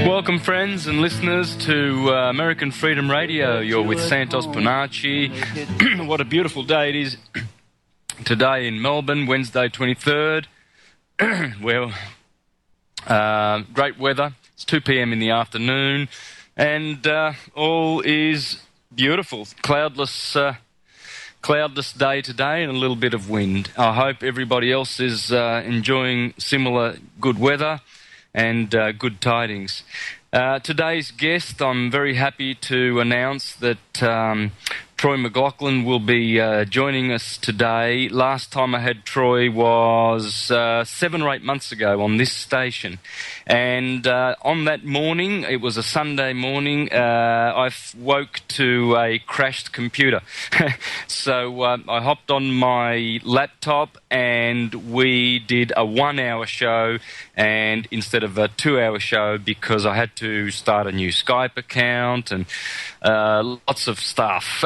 Welcome, friends and listeners, to American Freedom Radio. You're with Santos Bonacci. What a beautiful day it is today in Melbourne, Wednesday 23rd. Well, great weather. It's 2 p.m. in the afternoon, and all is beautiful. Cloudless day today and a little bit of wind. I hope everybody else is enjoying similar good weather and good tidings. Today's guest, I'm very happy to announce that Troy McLachlan will be joining us today. Last time I had Troy was 7 or 8 months ago on this station. And on that morning, it was a Sunday morning, I woke to a crashed computer. So I hopped on my laptop and we did a 1 hour show and instead of a 2 hour show because I had to start a new Skype account and lots of stuff.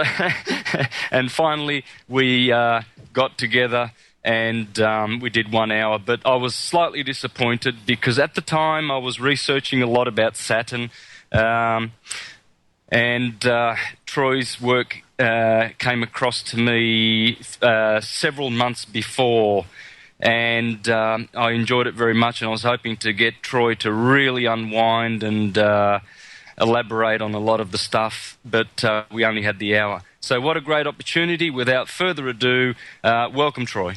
And finally we got together and we did 1 hour, but I was slightly disappointed because at the time I was researching a lot about Saturn, and Troy's work came across to me several months before, and I enjoyed it very much, and I was hoping to get Troy to really unwind and elaborate on a lot of the stuff, but we only had the hour. So what a great opportunity. Without further ado, welcome, Troy.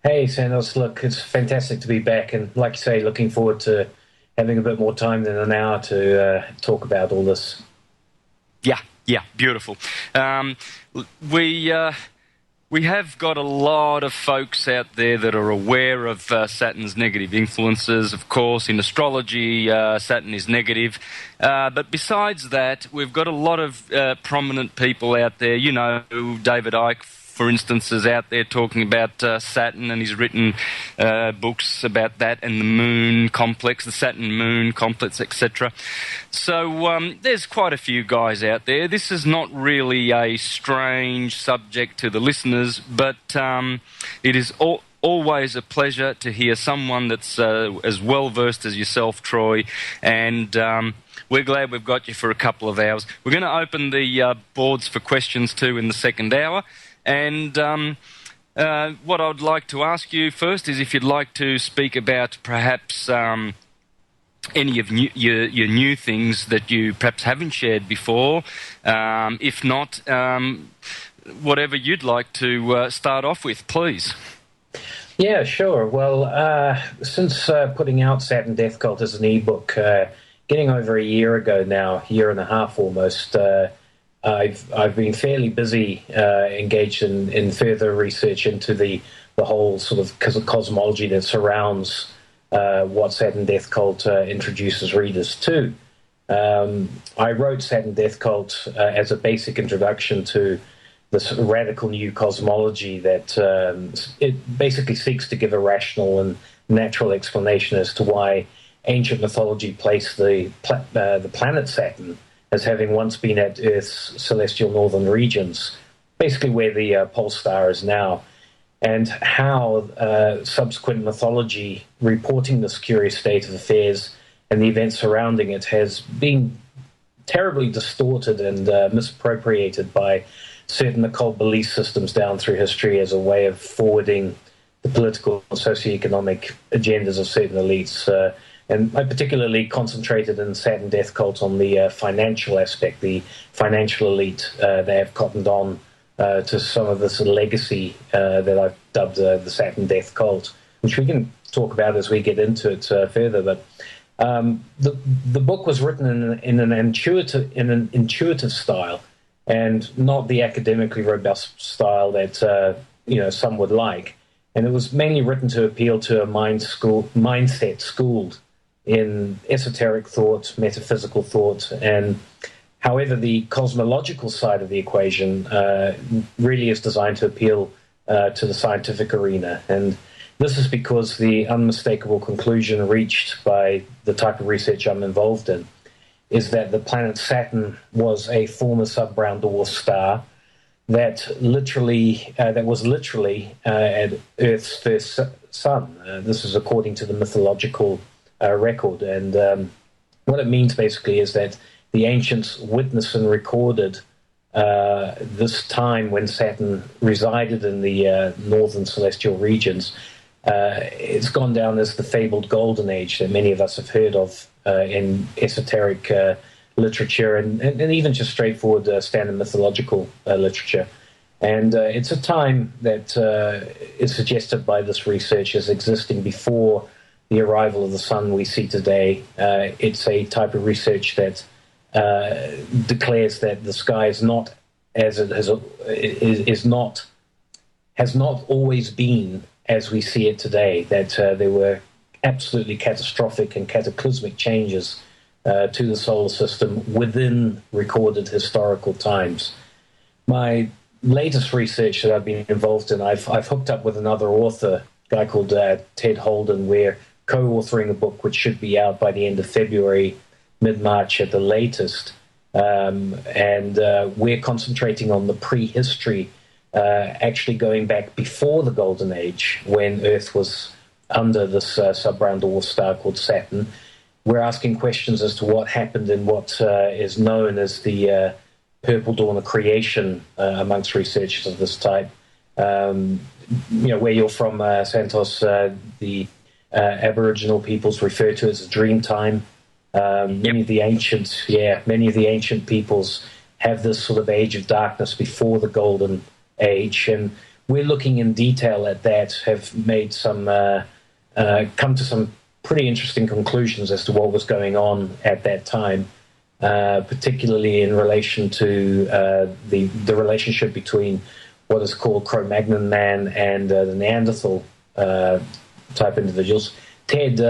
Hey, Santos. Look, it's fantastic to be back, and like you say, looking forward to having a bit more time than an hour to talk about all this. Yeah, beautiful. We have got a lot of folks out there that are aware of Saturn's negative influences. Of course, in astrology, Saturn is negative. But besides that, we've got a lot of prominent people out there. You know, David Icke, for instance, is out there talking about Saturn, and he's written books about that and the moon complex, the Saturn-moon complex, etc. So there's quite a few guys out there. This is not really a strange subject to the listeners, but it is always a pleasure to hear someone that's as well-versed as yourself, Troy, and we're glad we've got you for a couple of hours. We're going to open the boards for questions too in the second hour. And what I'd like to ask you first is if you'd like to speak about perhaps any of your new things that you perhaps haven't shared before. If not, whatever you'd like to start off with, please. Yeah, sure. Well, since putting out Saturn Death Cult as an ebook, getting over a year ago now, year and a half almost, I've been fairly busy engaged in further research into the whole sort of cosmology that surrounds what Saturn Death Cult introduces readers to. I wrote Saturn Death Cult as a basic introduction to this radical new cosmology that it basically seeks to give a rational and natural explanation as to why ancient mythology placed the planet Saturn as having once been at Earth's celestial northern regions, basically where the pole star is now, and how subsequent mythology reporting this curious state of affairs and the events surrounding it has been terribly distorted and misappropriated by certain occult belief systems down through history as a way of forwarding the political and socioeconomic agendas of certain elites. And I particularly concentrated in Saturn Death Cult on the financial aspect, the financial elite. They have cottoned on to some of this legacy that I've dubbed the Saturn Death Cult, which we can talk about as we get into it further. But the book was written in an intuitive style, and not the academically robust style that some would like. And it was mainly written to appeal to a mindset schooled in esoteric thought, metaphysical thought, and however the cosmological side of the equation really is designed to appeal to the scientific arena. And this is because the unmistakable conclusion reached by the type of research I'm involved in is that the planet Saturn was a former sub-brown dwarf star that was literally at Earth's first sun. This is according to the mythological record, and What it means basically is that the ancients witnessed and recorded this time when Saturn resided in the northern celestial regions. It's gone down as the fabled golden age that many of us have heard of in esoteric literature and even just straightforward standard mythological literature. And it's a time that is suggested by this research as existing before the arrival of the sun we see today. It's a type of research that declares that the sky is not as it has not always been as we see it today, that there were absolutely catastrophic and cataclysmic changes to the solar system within recorded historical times. My latest research that I've been involved in, I've hooked up with another author, a guy called Ted Holden. We're co-authoring a book which should be out by the end of February, mid-March at the latest. And we're concentrating on the prehistory, actually going back before the Golden Age, when Earth was under this sub-brown dwarf star called Saturn. We're asking questions as to what happened in what is known as the purple dawn of creation amongst researchers of this type. Where you're from, Santos, the Aboriginal peoples refer to it as a dream time. Many of the ancient peoples have this sort of age of darkness before the golden age, and we're looking in detail at that, have made some come to some pretty interesting conclusions as to what was going on at that time, particularly in relation to the relationship between what is called Cro-Magnon man and the Neanderthal type individuals. Ted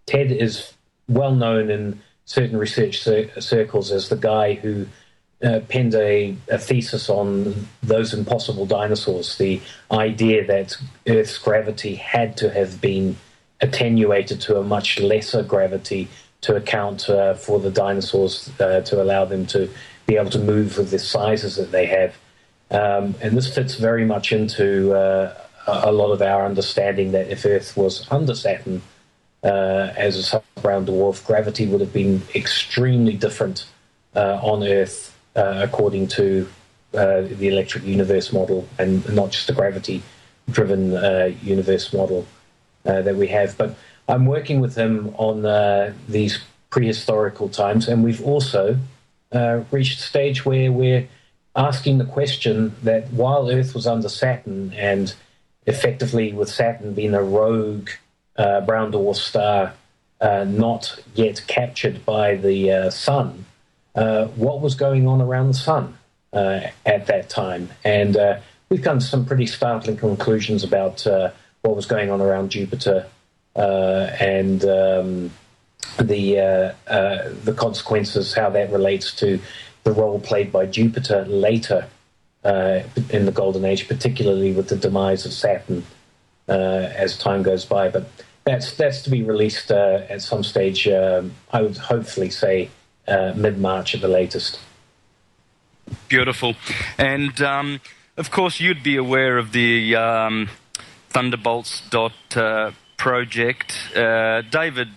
is well known in certain research circles as the guy who penned a thesis on those impossible dinosaurs, the idea that Earth's gravity had to have been attenuated to a much lesser gravity to account for the dinosaurs, to allow them to be able to move with the sizes that they have. And this fits very much into a lot of our understanding that if Earth was under Saturn as a sub-brown dwarf, gravity would have been extremely different on Earth, according to the electric universe model, and not just the gravity-driven universe model that we have. But I'm working with him on these prehistorical times, and we've also reached a stage where we're asking the question that while Earth was under Saturn, and effectively with Saturn being a rogue brown dwarf star not yet captured by the sun, what was going on around the sun at that time. And we've come to some pretty startling conclusions about what was going on around Jupiter and the consequences, how that relates to the role played by Jupiter later in the Golden Age, particularly with the demise of Saturn as time goes by. But that's to be released at some stage, I would hopefully say mid-March at the latest. Beautiful. And, of course, you'd be aware of the Thunderbolts project. David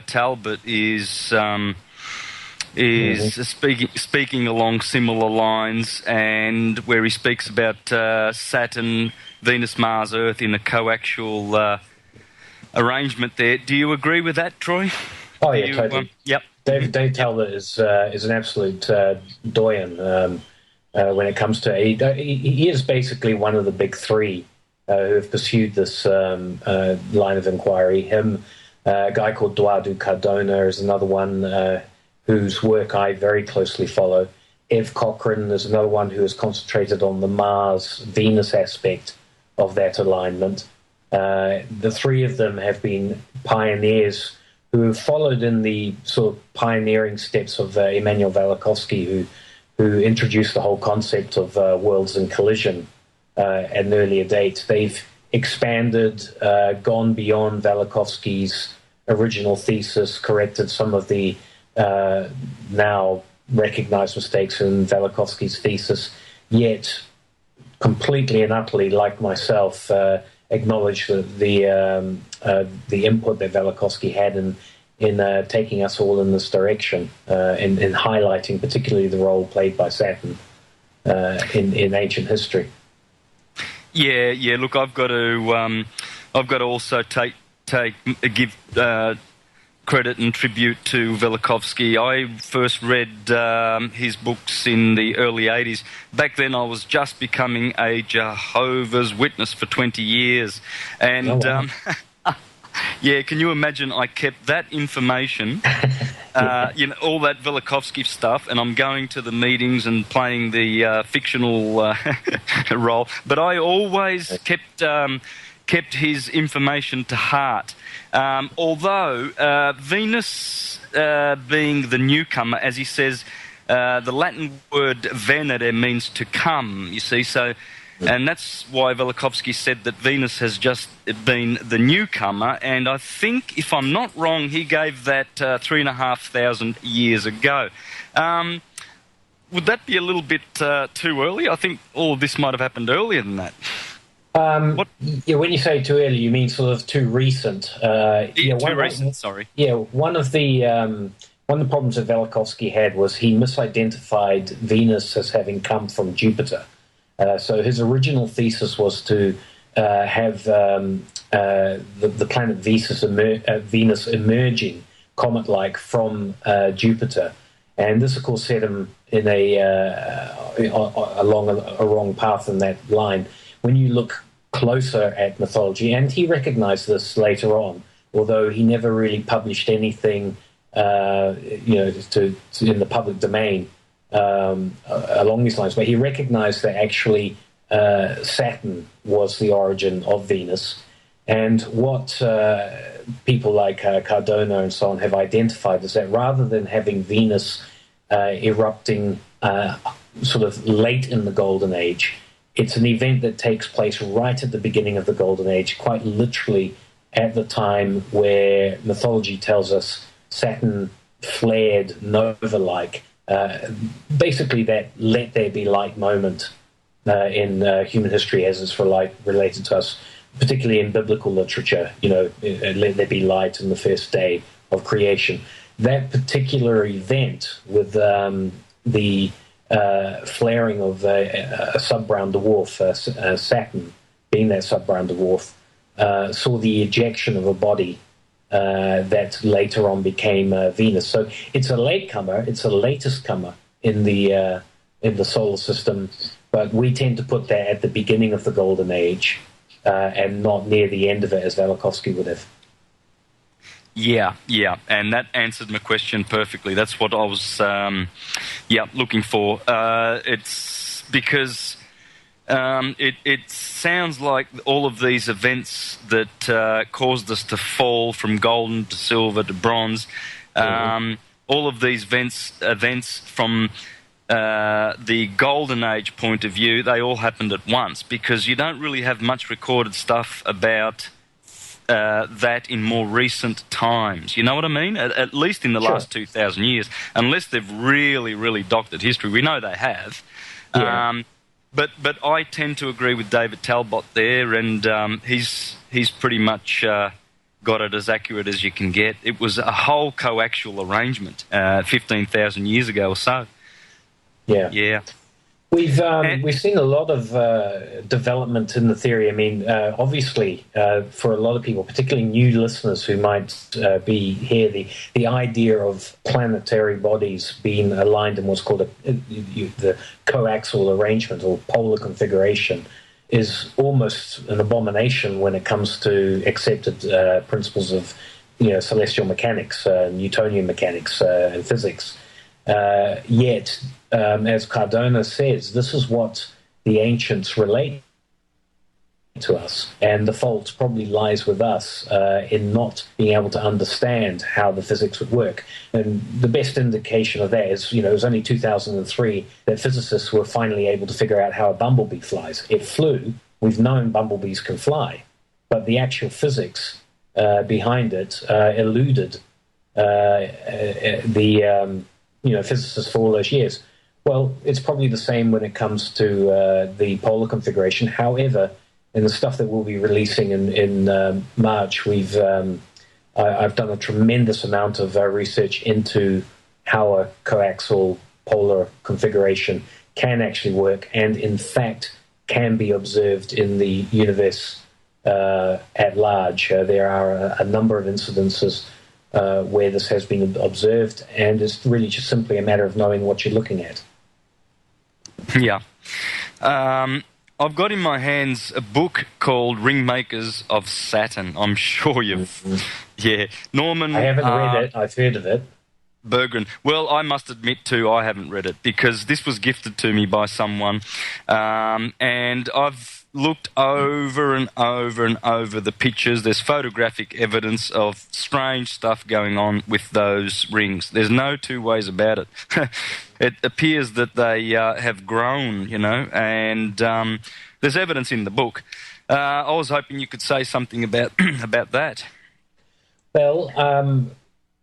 Talbot is speaking along similar lines, and where he speaks about Saturn, Venus, Mars, Earth in a coaxial arrangement there. Do you agree with that, Troy? Oh, yeah, totally. Yep. Dave Talbot is an absolute doyen when it comes to... He is basically one of the big three who have pursued this line of inquiry. Him, a guy called Eduardo Cardona is another one whose work I very closely follow. Ev Cochrane is another one who has concentrated on the Mars-Venus aspect of that alignment. The three of them have been pioneers who have followed in the sort of pioneering steps of Immanuel Velikovsky, who introduced the whole concept of worlds in collision at an earlier date. They've expanded, gone beyond Velikovsky's original thesis, corrected some of the now recognized mistakes in Velikovsky's thesis, yet completely and utterly, like myself, acknowledge the input that Velikovsky had in in taking us all in this direction, in highlighting particularly the role played by Saturn in ancient history. Yeah. Look, I've got to also give credit and tribute to Velikovsky. I first read his books in the early 80s. Back then I was just becoming a Jehovah's Witness for 20 years. And yeah, can you imagine? I kept that information, all that Velikovsky stuff, and I'm going to the meetings and playing the fictional role. But I always kept his information to heart. Although Venus being the newcomer, as he says, the Latin word venere means to come, you see, so... And that's why Velikovsky said that Venus has just been the newcomer, and I think, if I'm not wrong, he gave that 3,500 years ago. Would that be a little bit too early? I think all of this might have happened earlier than that. Yeah, when you say too early, you mean sort of too recent. Too recent, sorry. Yeah, one of the problems that Velikovsky had was he misidentified Venus as having come from Jupiter. So his original thesis was to have the planet Venus emerging comet-like from Jupiter, and this, of course, set him in along a wrong path in that line. When you look closer at mythology, and he recognized this later on, although he never really published anything, in the public domain. Along these lines, but he recognized that actually Saturn was the origin of Venus, and what people like Cardona and so on have identified is that rather than having Venus erupting sort of late in the Golden Age, it's an event that takes place right at the beginning of the Golden Age, quite literally at the time where mythology tells us Saturn flared nova-like. Basically, that let there be light moment in human history as it's related to us, particularly in biblical literature. Let there be light in the first day of creation. That particular event with the flaring of a sub-brown dwarf, Saturn being that sub-brown dwarf, saw the ejection of a body that later on became Venus. So it's a latecomer, it's a latest comer in the solar system, but we tend to put that at the beginning of the Golden Age and not near the end of it, as Velikovsky would have. Yeah, and that answered my question perfectly. That's what I was, looking for. It's because it sounds like all of these events that caused us to fall from golden to silver to bronze, all of these events from the Golden Age point of view, they all happened at once, because you don't really have much recorded stuff about that in more recent times. You know what I mean? At least in the last 2,000 years, unless they've really, really doctored history. We know they have. Yeah. But I tend to agree with David Talbot there, and he's pretty much got it as accurate as you can get. It was a whole coaxial arrangement 15,000 years ago or so. Yeah. We've seen a lot of development in the theory. I mean, obviously, for a lot of people, particularly new listeners who might be here, the idea of planetary bodies being aligned in what's called the coaxial arrangement or polar configuration is almost an abomination when it comes to accepted principles of celestial mechanics, Newtonian mechanics, and physics. Yet, as Cardona says, this is what the ancients relate to us, and the fault probably lies with us in not being able to understand how the physics would work. And the best indication of that is, it was only 2003 that physicists were finally able to figure out how a bumblebee flies. It flew. We've known bumblebees can fly, but the actual physics behind it eluded physicists for all those years. Well, it's probably the same when it comes to the polar configuration. However, in the stuff that we'll be releasing in March, we've I've done a tremendous amount of research into how a coaxial polar configuration can actually work, and in fact can be observed in the universe at large. There are a number of incidences where this has been observed, and it's really just simply a matter of knowing what you're looking at. Yeah. I've got in my hands a book called Ringmakers of Saturn. I'm sure you've... Yeah. Norman... I haven't read it. I've heard of it. Berggren. Well, I must admit too, I haven't read it because this was gifted to me by someone, and I've looked over and over and over the pictures. There's photographic evidence of strange stuff going on with those rings. There's no two ways about it. It appears that they have grown, you know, and there's evidence in the book. I was hoping you could say something about about that. Well,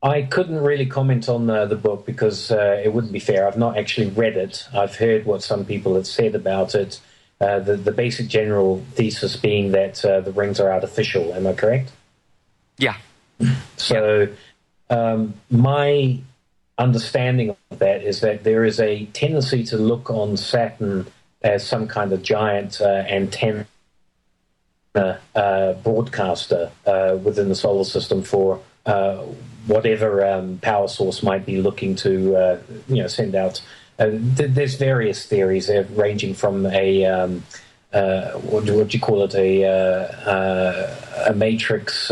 I couldn't really comment on the book because it wouldn't be fair. I've not actually read it. I've heard what some people have said about it. The basic general thesis being that the rings are artificial. Am I correct? Yeah. So my understanding of that is that there is a tendency to look on Saturn as some kind of giant antenna broadcaster within the solar system for whatever power source might be looking to send out. There's various theories ranging from a what do you call it, a matrix.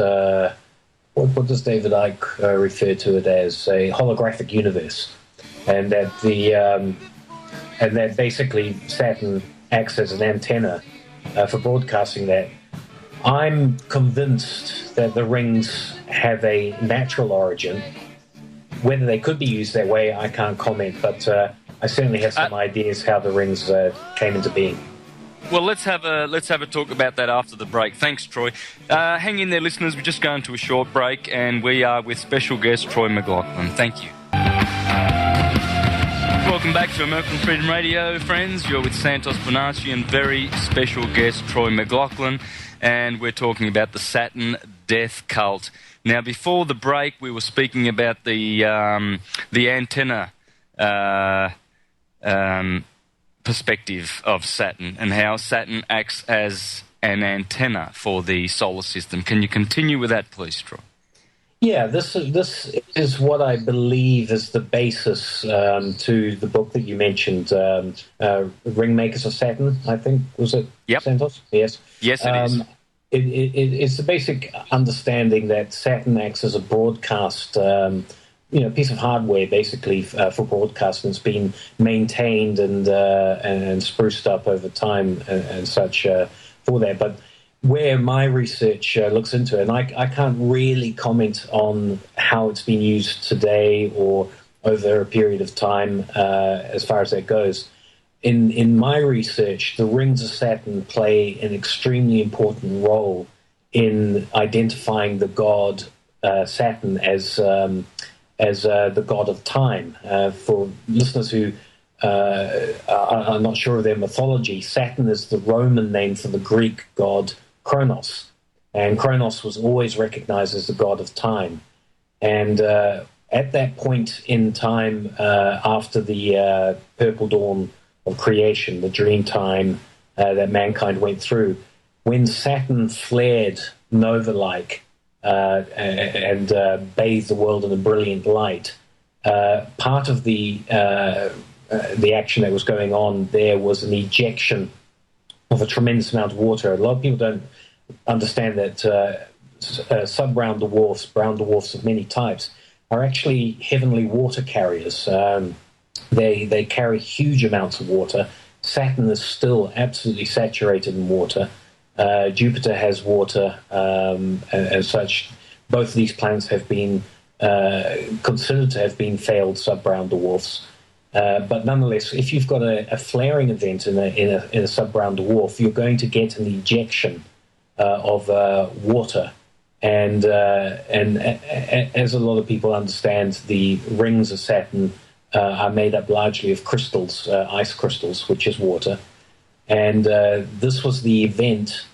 What does David Icke refer to it as? A holographic universe, and that basically Saturn acts as an antenna for broadcasting that. I'm convinced that the rings have a natural origin. Whether they could be used that way, I can't comment, but I certainly have some ideas how the rings came into being. Well, let's have a talk about that after the break. Thanks, Troy. Hang in there, listeners. We're just going to a short break, and we are with special guest Troy McLachlan. Thank you. Welcome back to American Freedom Radio, friends. You're with Santos Bonacci and very special guest Troy McLachlan, and we're talking about the Saturn death cult. Now, before the break, we were speaking about the antenna perspective of Saturn and how Saturn acts as an antenna for the solar system. Can you continue with that, please, Troy? Yeah, this is what I believe is the basis to the book that you mentioned, Ringmakers of Saturn, I think, was it? Yep. Santos? Yes. Yes, it is. It's the basic understanding that Saturn acts as a broadcast, piece of hardware, basically, for broadcast, and it's been maintained and spruced up over time and such for that. But where my research looks into it, and I can't really comment on how it's been used today or over a period of time as far as that goes. In my research, the rings of Saturn play an extremely important role in identifying the god Saturn as the god of time. For listeners who are not sure of their mythology, Saturn is the Roman name for the Greek god Kronos, and Kronos was always recognized as the god of time. And at that point in time, after the Purple Dawn of creation, the dream time that mankind went through, when Saturn flared nova-like and bathed the world in a brilliant light, part of the action that was going on there was an ejection of a tremendous amount of water. A lot of people don't understand that sub-brown dwarfs, brown dwarfs of many types, are actually heavenly water carriers. They carry huge amounts of water. Saturn is still absolutely saturated in water. Jupiter has water, and such. Both of these planets have been considered to have been failed sub-brown dwarfs. But nonetheless, if you've got a flaring event in a sub-brown dwarf, you're going to get an ejection of water. And as a lot of people understand, the rings of Saturn are made up largely of crystals, ice crystals, which is water. And this was the event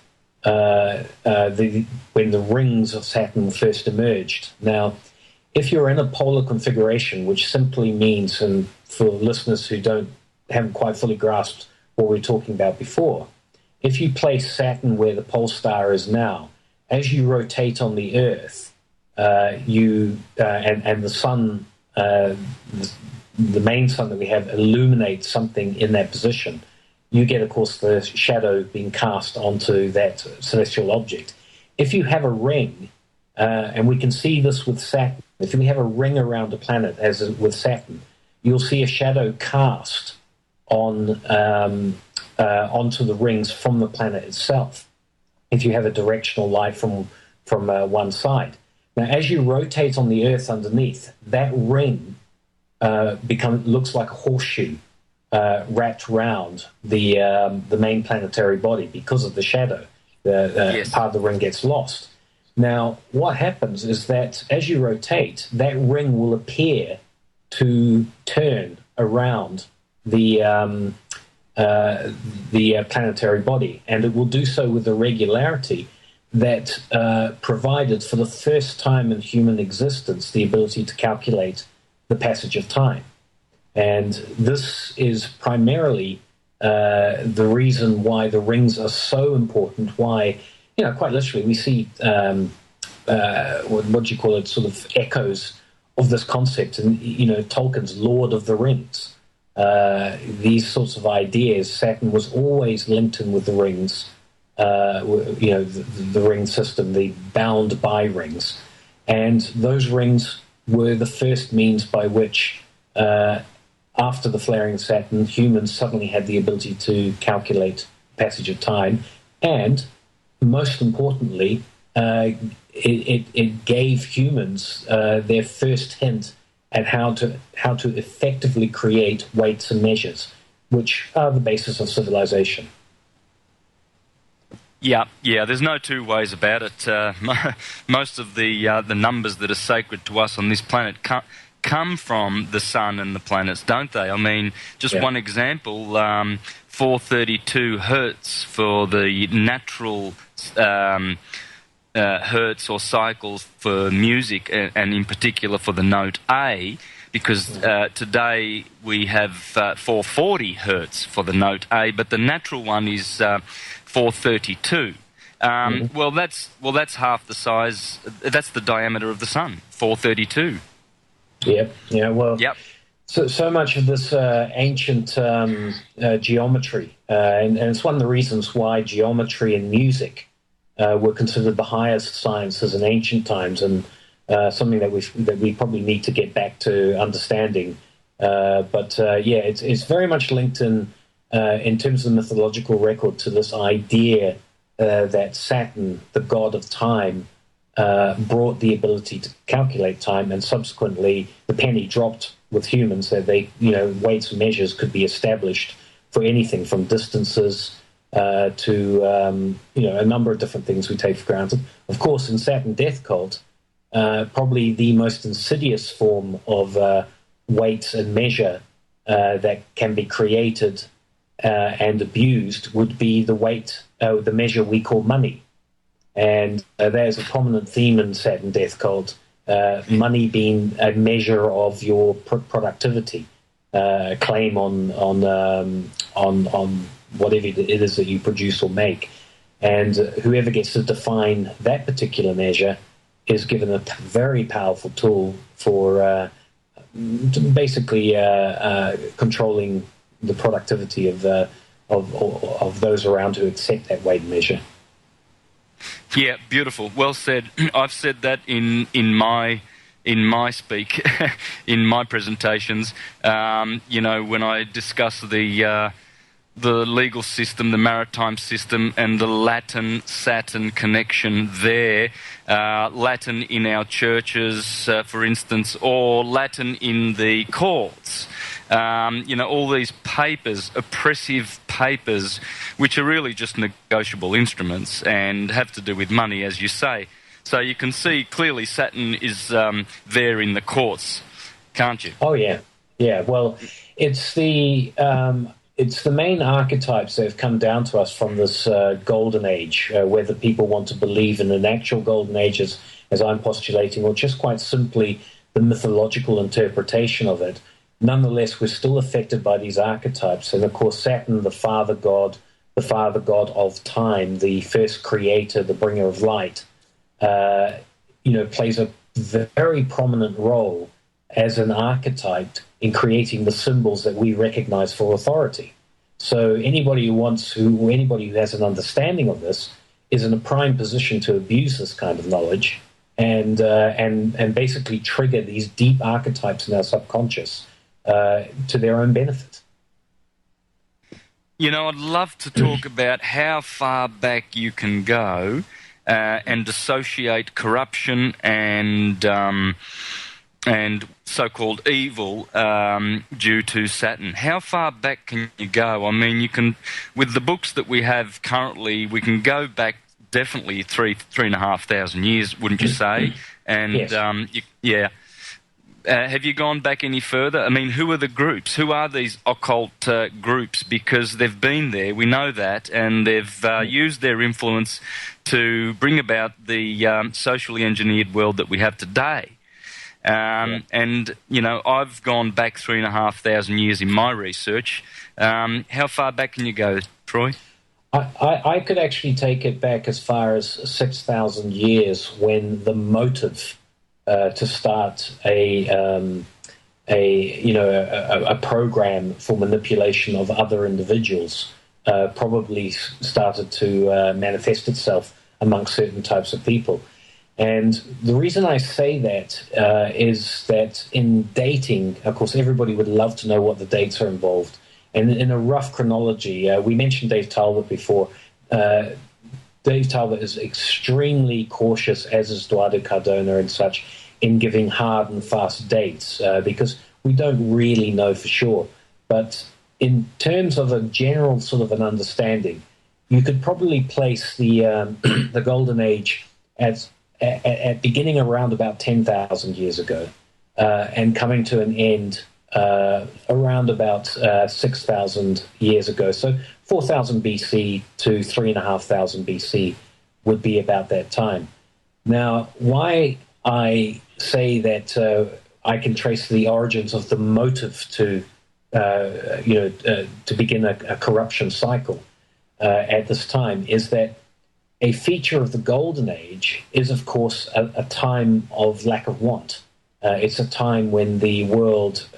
when the rings of Saturn first emerged. Now, if you're in a polar configuration, which simply means, and for listeners who haven't quite fully grasped what we were talking about before, if you place Saturn where the pole star is now, as you rotate on the Earth, and the sun, the main sun that we have, illuminates something in that position, you get, of course, the shadow being cast onto that celestial object. If you have a ring, and we can see this with Saturn, if we have a ring around a planet, as with Saturn, you'll see a shadow cast onto the rings from the planet itself, if you have a directional light from one side. Now, as you rotate on the Earth underneath, that ring looks like a horseshoe wrapped round the main planetary body because of the shadow. Yes. Part of the ring gets lost. Now, what happens is that as you rotate, that ring will appear to turn around the planetary body, and it will do so with a regularity that provided for the first time in human existence the ability to calculate the passage of time. And this is primarily the reason why the rings are so important, why, quite literally, we see, what do you call it, sort of echoes of this concept in, Tolkien's Lord of the Rings. These sorts of ideas, Saturn was always linked in with the rings, the ring system, the bound by rings. And those rings were the first means by which, after the flaring of Saturn, humans suddenly had the ability to calculate passage of time. And most importantly, it gave humans their first hint at how to effectively create weights and measures, which are the basis of civilization. Yeah. There's no two ways about it. Most of the numbers that are sacred to us on this planet come from the sun and the planets, don't they? I mean, just one example: 432 hertz for the natural hertz or cycles for music, and in particular for the note A, because today we have 440 hertz for the note A, but the natural one is 432. Well, that's half the size. That's the diameter of the sun, 432. Yep. Yeah. Well. Yep. So much of this ancient geometry, and it's one of the reasons why geometry and music were considered the highest sciences in ancient times, and something that we probably need to get back to understanding. It's very much linked in terms of the mythological record to this idea that Saturn, the god of time, brought the ability to calculate time, and subsequently the penny dropped with humans that weights and measures could be established for anything from distances to a number of different things we take for granted. Of course, in Saturn Death Cult, probably the most insidious form of weights and measure that can be created and abused would be the measure we call money. And there's a prominent theme in Saturn Death Cult, money being a measure of your productivity, claim on whatever it is that you produce or make. And whoever gets to define that particular measure is given a very powerful tool for basically controlling the productivity of those around who accept that weight measure. Yeah, beautiful. Well said. I've said that in my speak, in my presentations. When I discuss the legal system, the maritime system, and the Latin-Saturn connection there, Latin in our churches, for instance, or Latin in the courts. All these papers, oppressive papers, which are really just negotiable instruments and have to do with money, as you say. So you can see clearly Saturn is there in the courts, can't you? Oh, yeah. Yeah, well, it's the... it's the main archetypes that have come down to us from this golden age, whether people want to believe in an actual golden age, as I'm postulating, or just quite simply the mythological interpretation of it. Nonetheless, we're still affected by these archetypes. And of course, Saturn, the father god of time, the first creator, the bringer of light, plays a very prominent role as an archetype in creating the symbols that we recognize for authority. So anybody who has an understanding of this is in a prime position to abuse this kind of knowledge and basically trigger these deep archetypes in our subconscious to their own benefit. I'd love to talk about how far back you can go and dissociate corruption and so-called evil due to Saturn. How far back can you go? I mean, you can, with the books that we have currently, we can go back definitely 3,500 years, wouldn't you say? And yes. Have you gone back any further? I mean, who are the groups? Who are these occult groups? Because they've been there, we know that, and they've used their influence to bring about the socially engineered world that we have today. And, I've gone back 3,500 years in my research. How far back can you go, Troy? I could actually take it back as far as 6,000 years, when the motive to start a program for manipulation of other individuals probably started to manifest itself amongst certain types of people. And the reason I say that is that in dating, of course, everybody would love to know what the dates are involved. And in a rough chronology, we mentioned Dave Talbot before. Dave Talbot is extremely cautious, as is Eduardo Cardona and such, in giving hard and fast dates because we don't really know for sure. But in terms of a general sort of an understanding, you could probably place the the Golden Age at beginning around about 10,000 years ago and coming to an end around about 6,000 years ago. So 4,000 BC to 3,500 BC would be about that time. Now, why I say that I can trace the origins of the motive to begin a corruption cycle at this time is that a feature of the Golden Age is, of course, a time of lack of want. It's a time when the world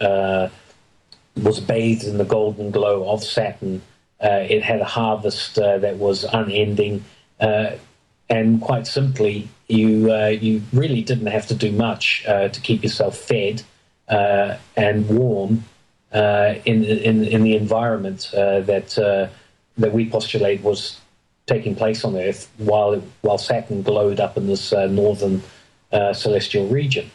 was bathed in the golden glow of Saturn. It had a harvest that was unending. And quite simply, you really didn't have to do much to keep yourself fed and warm in the environment that we postulate was taking place on Earth while Saturn glowed up in this northern celestial region.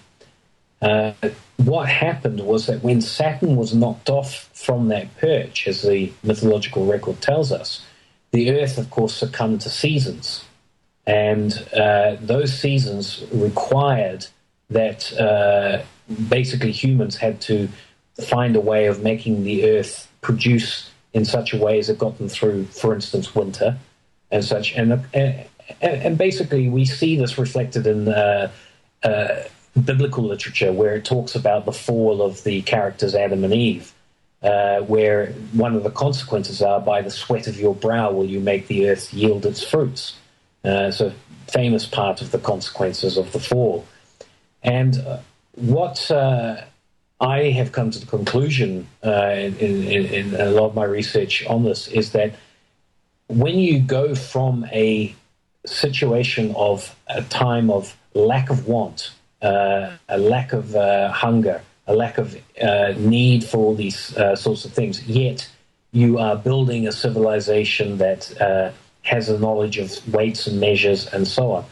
What happened was that when Saturn was knocked off from that perch, as the mythological record tells us, the Earth, of course, succumbed to seasons. And those seasons required that basically humans had to find a way of making the Earth produce in such a way as it got them through, for instance, winter and such. And basically we see this reflected in biblical literature, where it talks about the fall of the characters Adam and Eve, where one of the consequences are, by the sweat of your brow will you make the earth yield its fruits. It's a famous part of the consequences of the fall. And what I have come to the conclusion in a lot of my research on this is that when you go from a situation of a time of lack of want, a lack of hunger, a lack of need for all these sorts of things, yet you are building a civilization that has a knowledge of weights and measures and so on.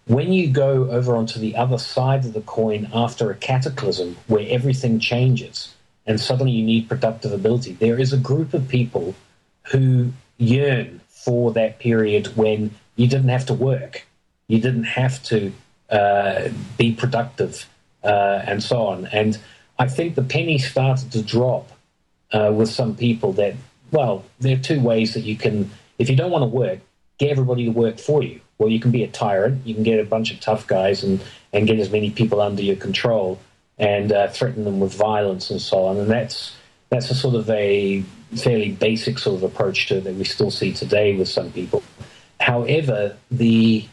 When you go over onto the other side of the coin after a cataclysm where everything changes and suddenly you need productive ability, there is a group of people who yearn for that period when you didn't have to work, you didn't have to be productive, and so on. And I think the penny started to drop with some people that well, there are two ways that you can, if you don't want to work, get everybody to work for you. Well, you can be a tyrant. You can get a bunch of tough guys and get as many people under your control and threaten them with violence and so on. And that's a sort of a fairly basic sort of approach to it that we still see today with some people. However, the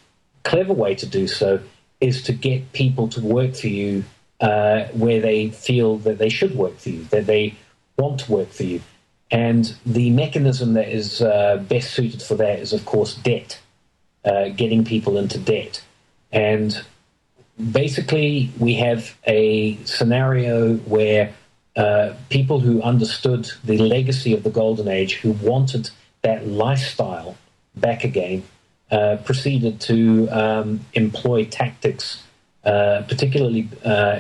clever way to do so is to get people to work for you where they feel that they should work for you, that they want to work for you. And the mechanism that is best suited for that is, of course, debt, getting people into debt. And basically, we have a scenario where people who understood the legacy of the Golden Age, who wanted that lifestyle back again, proceeded to employ tactics, particularly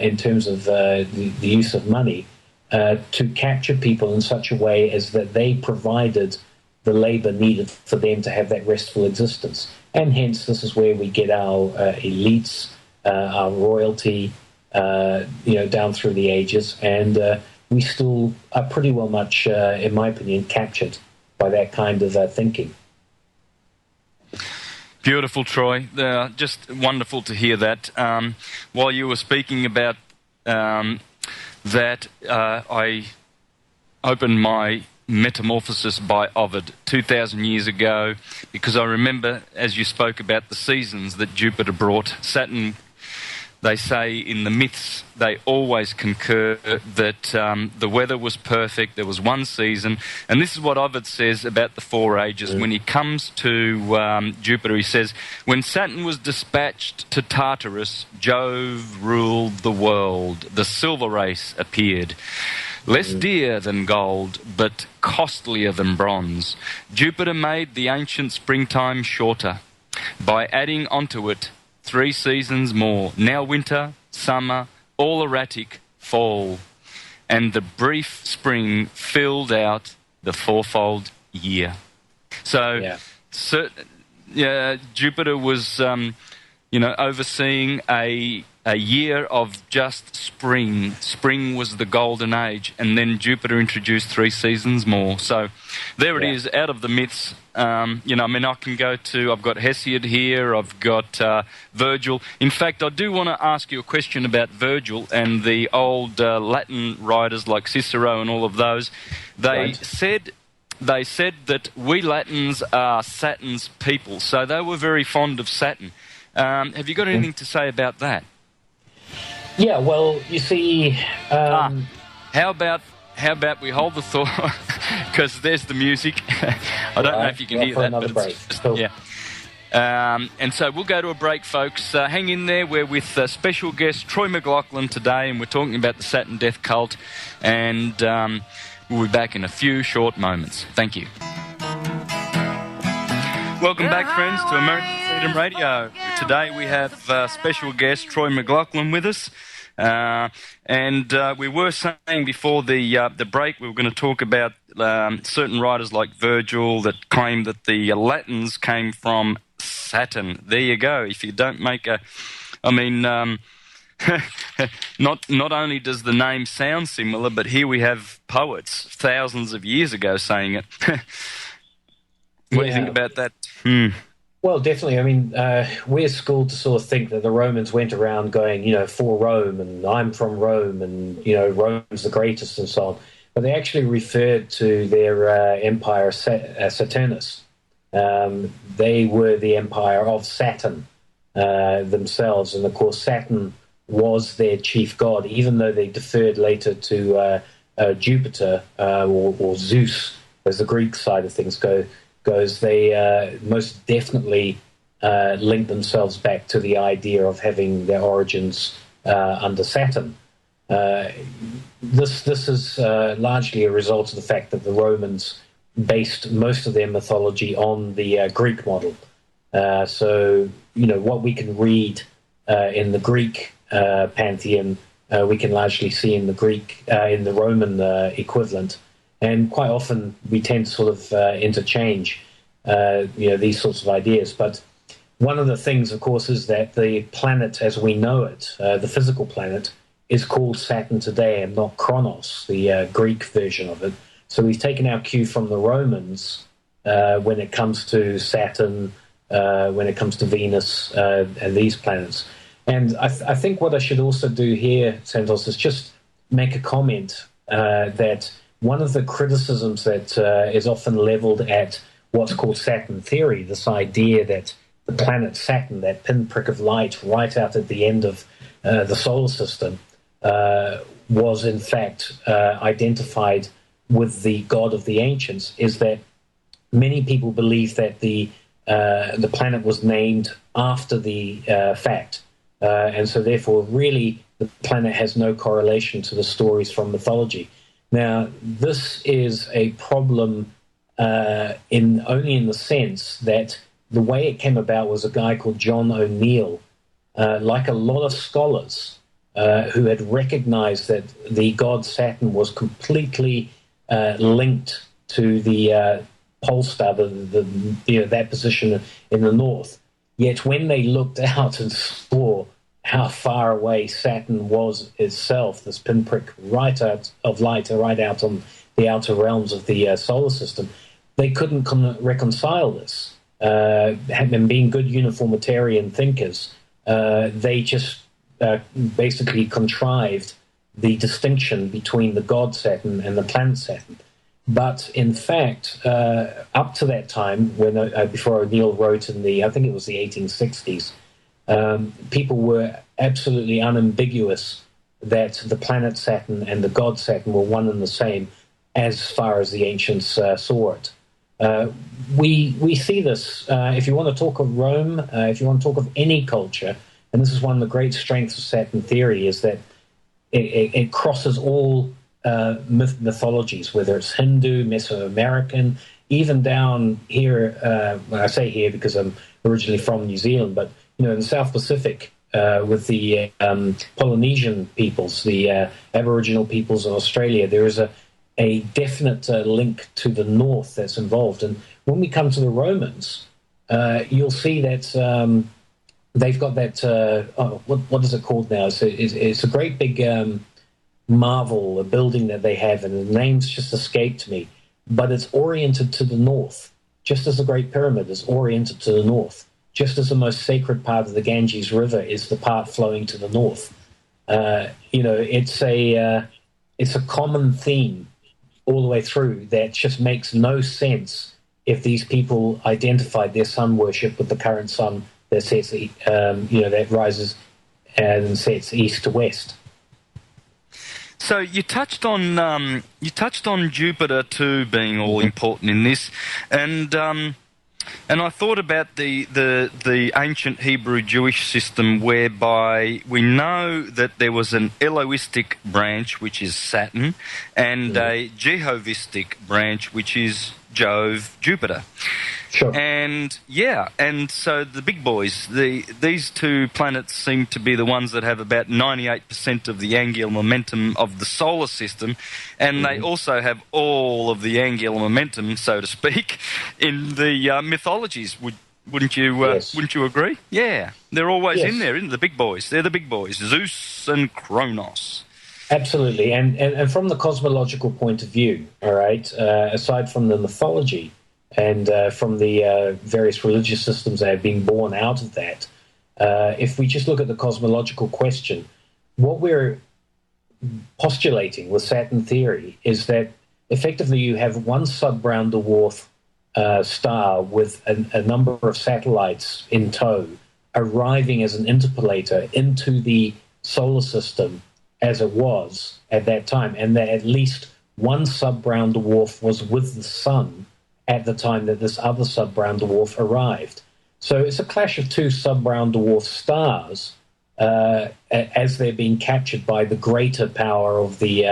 in terms of the use of money, to capture people in such a way as that they provided the labor needed for them to have that restful existence. And hence, this is where we get our elites, our royalty, down through the ages. And we still are pretty well much, in my opinion, captured by that kind of thinking. Beautiful, Troy. Just wonderful to hear that. While you were speaking about that, I opened my Metamorphosis by Ovid 2,000 years ago, because I remember, as you spoke about the seasons that Jupiter brought, Saturn, they say in the myths, they always concur that the weather was perfect, there was one season, and this is what Ovid says about the four ages. When he comes to Jupiter, he says, when Saturn was dispatched to Tartarus, Jove ruled the world, the silver race appeared. Less dear than gold, but costlier than bronze. Jupiter made the ancient springtime shorter by adding onto it 3 seasons more. Now winter, summer, all erratic, fall. And the brief spring filled out the fourfold year. So, Jupiter was, overseeing a year of just spring. Spring was the golden age, and then Jupiter introduced 3 seasons more. So there it is, out of the myths. I can go to, I've got Hesiod here, I've got Virgil. In fact, I do want to ask you a question about Virgil and the old Latin writers like Cicero and all of those. They said that we Latins are Saturn's people, so they were very fond of Saturn. Have you got anything to say about that? Yeah, well, you see... How about we hold the thought, because there's the music. I don't know if you can hear that. But break. Cool. Yeah. And so we'll go to a break, folks. Hang in there. We're with special guest Troy McLachlan today, and we're talking about the Saturn death cult. And we'll be back in a few short moments. Thank you. Welcome back, friends, to American Freedom Radio. Today we have special guest Troy McLachlan with us. And we were saying before the break we were going to talk about certain writers like Virgil that claim that the Latins came from Saturn. There you go. If you don't make not only does the name sound similar, but here we have poets thousands of years ago saying it. What do you think about that? Well, definitely. I mean, we're schooled to sort of think that the Romans went around going, for Rome, and I'm from Rome, and, Rome's the greatest and so on. But they actually referred to their empire Saturnus. They were the empire of Saturn themselves. And, of course, Saturn was their chief god, even though they deferred later to Jupiter or Zeus, as the Greek side of things goes. They most definitely link themselves back to the idea of having their origins under Saturn. This is largely a result of the fact that the Romans based most of their mythology on the Greek model. So, what we can read in the Greek pantheon, we can largely see in the Roman equivalent. And quite often we tend to sort of interchange, these sorts of ideas. But one of the things, of course, is that the planet as we know it, the physical planet, is called Saturn today and not Kronos, the Greek version of it. So we've taken our cue from the Romans when it comes to Saturn, when it comes to Venus and these planets. And I think what I should also do here, Santos, is just make a comment that one of the criticisms that is often leveled at what's called Saturn theory, this idea that the planet Saturn, that pinprick of light right out at the end of the solar system, was in fact identified with the god of the ancients, is that many people believe that the planet was named after the fact. And so therefore, really, the planet has no correlation to the stories from mythology. Now, this is a problem only in the sense that the way it came about was a guy called John O'Neill, like a lot of scholars who had recognized that the god Saturn was completely linked to the pole star, that position in the north. Yet when they looked out and saw how far away Saturn was itself, this pinprick right out of light, right out on the outer realms of the solar system, they couldn't reconcile this. And being good uniformitarian thinkers, they just basically contrived the distinction between the god Saturn and the planet Saturn. But in fact, up to that time, when before O'Neill wrote in I think it was the 1860s, people were absolutely unambiguous that the planet Saturn and the god Saturn were one and the same as far as the ancients saw it. We see this, if you want to talk of Rome, if you want to talk of any culture, and this is one of the great strengths of Saturn theory, is that it crosses all mythologies, whether it's Hindu, Mesoamerican, even down here, I say here because I'm originally from New Zealand, but in the South Pacific, with the Polynesian peoples, the Aboriginal peoples of Australia, there is a definite link to the north that's involved. And when we come to the Romans, you'll see that they've got that, what is it called now? It's a great big marvel, a building that they have, and the name's just escaped me, but it's oriented to the north, just as the Great Pyramid is oriented to the north, just as the most sacred part of the Ganges River is the part flowing to the north. It's a common theme all the way through that just makes no sense if these people identified their sun worship with the current sun that sets, that rises and sets east to west. So you touched on Jupiter too being all important in this, and I thought about the ancient Hebrew Jewish system, whereby we know that there was an Elohistic branch, which is Saturn, and a Jehovistic branch, which is Jupiter. Sure. And so the big boys, these two planets seem to be the ones that have about 98% of the angular momentum of the solar system, and they also have all of the angular momentum, so to speak, in the mythologies. Wouldn't you agree? Yeah, they're always in there, isn't the big boys? They're the big boys, Zeus and Kronos. Absolutely, and from the cosmological point of view, all right, aside from the mythology and from the various religious systems that have been born out of that, if we just look at the cosmological question, what we're postulating with Saturn theory is that effectively you have one sub-brown dwarf star with a number of satellites in tow arriving as an interpolator into the solar system as it was at that time, and that at least one sub-brown dwarf was with the sun at the time that this other sub-brown dwarf arrived. So it's a clash of two sub-brown dwarf stars as they're being captured by the greater power of the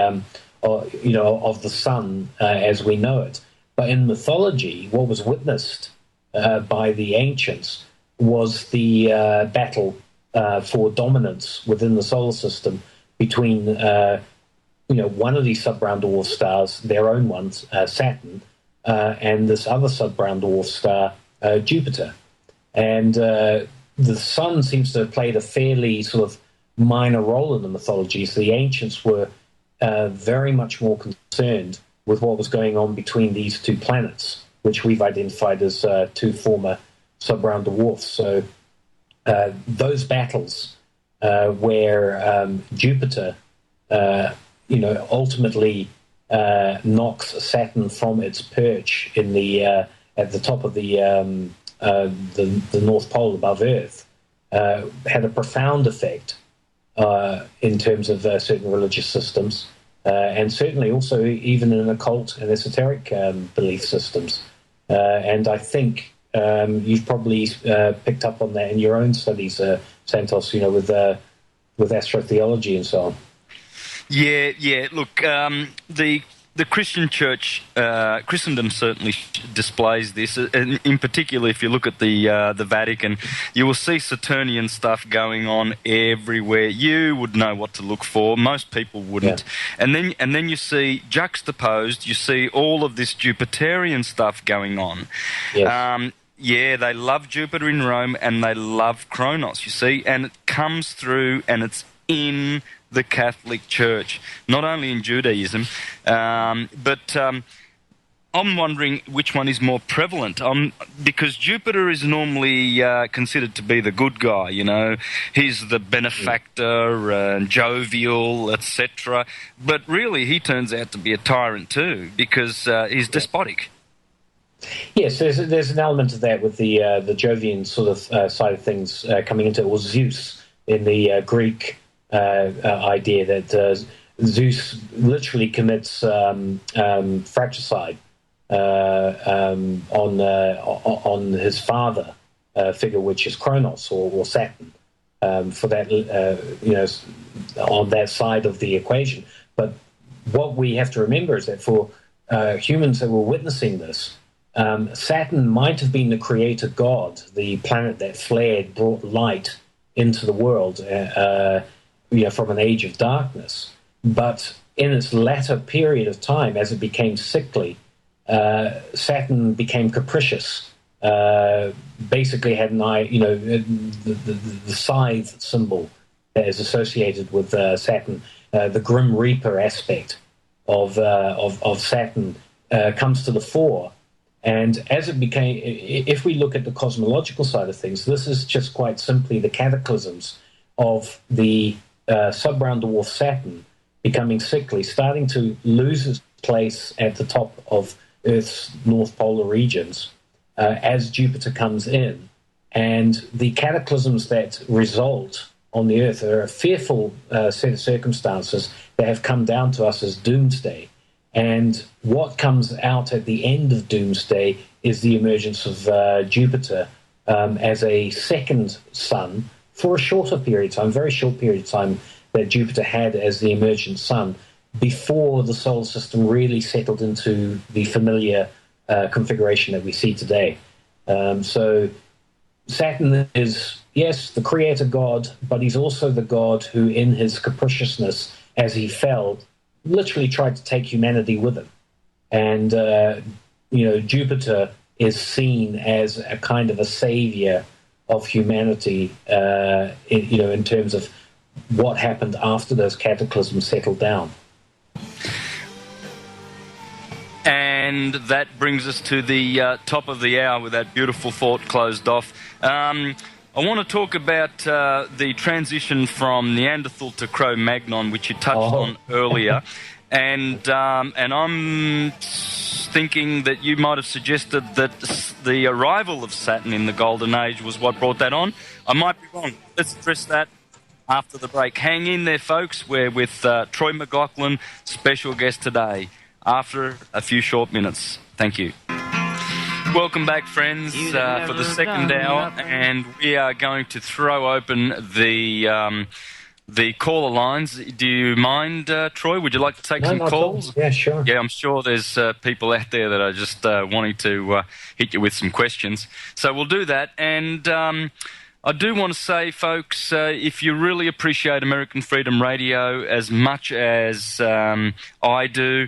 of the sun as we know it. But in mythology, what was witnessed by the ancients was the battle for dominance within the solar system between one of these sub-brown dwarf stars, their own ones, Saturn, and this other sub-brown dwarf star, Jupiter. And the sun seems to have played a fairly sort of minor role in the mythology. So the ancients were very much more concerned with what was going on between these two planets, which we've identified as two former sub-round dwarfs. So those battles where Jupiter, ultimately knocks Saturn from its perch in the at the top of the North Pole above Earth, had a profound effect in terms of certain religious systems, and certainly also even in occult and esoteric belief systems. And I think you've probably picked up on that in your own studies, Santos, with astrotheology and so on. Yeah. Look, the Christian Church, Christendom certainly displays this. And in particular, if you look at the Vatican, you will see Saturnian stuff going on everywhere. You would know what to look for. Most people wouldn't. Yeah. And then you see juxtaposed. You see all of this Jupiterian stuff going on. Yes. They love Jupiter in Rome and they love Kronos. You see, and it comes through, and it's in the Catholic Church, not only in Judaism, but I'm wondering which one is more prevalent. Because Jupiter is normally considered to be the good guy, he's the benefactor and jovial, etc. But really, he turns out to be a tyrant too, because he's despotic. Yes, there's an element of that with the Jovian sort of side of things coming into it, or Zeus in the Greek idea that Zeus literally commits fratricide on his father figure, which is Kronos or Saturn, for that on that side of the equation. But what we have to remember is that for humans that were witnessing this, Saturn might have been the creator god, the planet that flared, brought light into the world. From an age of darkness. But in its latter period of time, as it became sickly, Saturn became capricious. Basically had an eye, the scythe symbol that is associated with Saturn, the Grim Reaper aspect of Saturn comes to the fore. And as it became, if we look at the cosmological side of things, this is just quite simply the cataclysms of the sub-round dwarf Saturn becoming sickly, starting to lose its place at the top of Earth's north polar regions as Jupiter comes in. And the cataclysms that result on the Earth are a fearful set of circumstances that have come down to us as doomsday. And what comes out at the end of doomsday is the emergence of Jupiter as a second sun, for a shorter period of time, very short period of time, that Jupiter had as the emergent sun before the solar system really settled into the familiar configuration that we see today. So Saturn is, yes, the creator god, but he's also the god who, in his capriciousness, as he fell, literally tried to take humanity with him. And, Jupiter is seen as a kind of a savior of humanity, in terms of what happened after those cataclysms settled down. And that brings us to the top of the hour with that beautiful thought closed off. I want to talk about the transition from Neanderthal to Cro-Magnon, which you touched on earlier. And I'm thinking that you might have suggested that the arrival of Saturn in the Golden Age was what brought that on. I might be wrong. Let's address that after the break. Hang in there, folks. We're with Troy McLachlan, special guest today, after a few short minutes. Thank you. Welcome back, friends, for the second hour, and we are going to throw open the caller lines. Do you mind, Troy? Would you like to take some calls? Yeah, sure. Yeah, I'm sure there's people out there that are just wanting to hit you with some questions. So we'll do that. And I do want to say, folks, if you really appreciate American Freedom Radio as much as I do,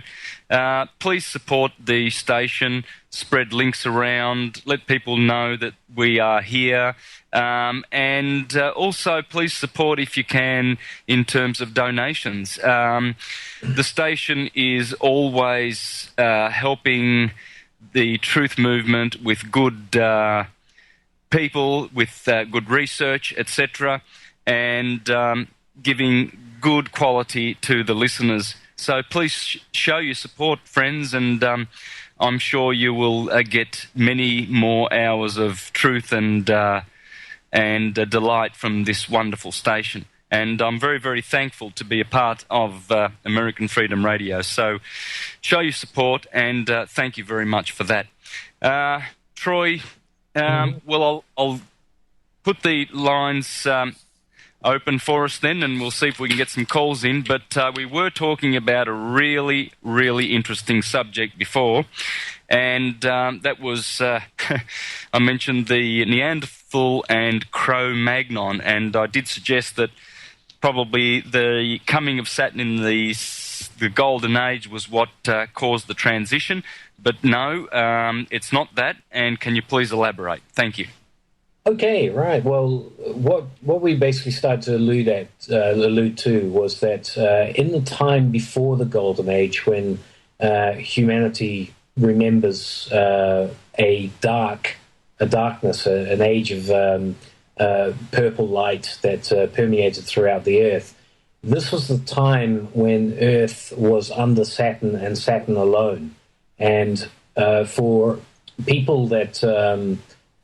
please support the station, spread links around, let people know that we are here, and also please support if you can in terms of donations. The station is always helping the truth movement with good people, with good research, etc., and giving good quality to the listeners. So please show your support, friends, and I'm sure you will get many more hours of truth and delight from this wonderful station. And I'm very, very thankful to be a part of American Freedom Radio. So show your support, and thank you very much for that. Troy, well, I'll put the lines open for us then, and we'll see if we can get some calls in. But we were talking about a really, really interesting subject before, and that was, I mentioned the Neanderthal and Cro-Magnon, and I did suggest that probably the coming of Saturn in the Golden Age was what caused the transition. But no, it's not that. And can you please elaborate? Thank you. Okay, right. Well, what we basically started to allude to was that in the time before the Golden Age, when humanity remembers a darkness, an age of purple light that permeated throughout the Earth, this was the time when Earth was under Saturn and Saturn alone. And for people that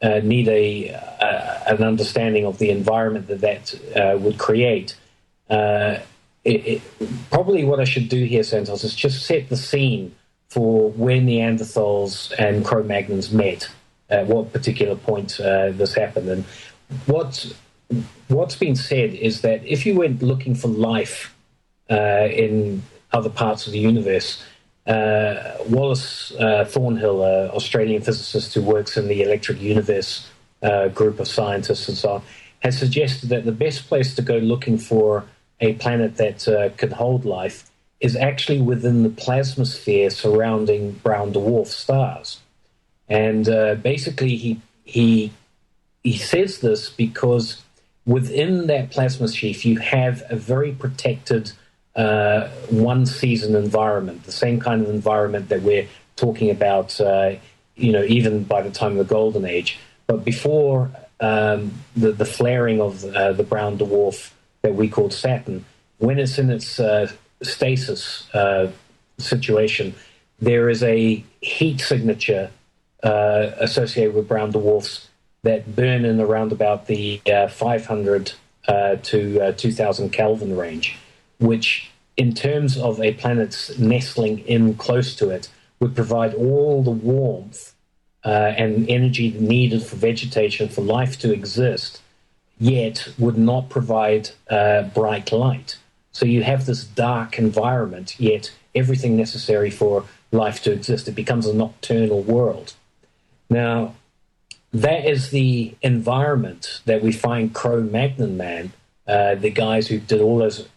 need an understanding of the environment that would create, probably what I should do here, Santos, is just set the scene for when Neanderthals and Cro-Magnons met, at what particular point this happened. And what's been said is that if you went looking for life in other parts of the universe, Wallace Thornhill, an Australian physicist who works in the Electric Universe group of scientists and so on, has suggested that the best place to go looking for a planet that could hold life is actually within the plasmasphere surrounding brown dwarf stars. And basically he says this because within that plasma sheaf you have a very protected one-season environment, the same kind of environment that we're talking about, even by the time of the Golden Age. But before the flaring of the brown dwarf that we called Saturn, when it's in its stasis situation, there is a heat signature associated with brown dwarfs that burn in around about the 500 to 2000 Kelvin range, which in terms of a planet's nestling in close to it would provide all the warmth and energy needed for vegetation, for life to exist, yet would not provide bright light. So you have this dark environment, yet everything necessary for life to exist. It becomes a nocturnal world. Now, that is the environment that we find Cro-Magnon man, the guys who did all those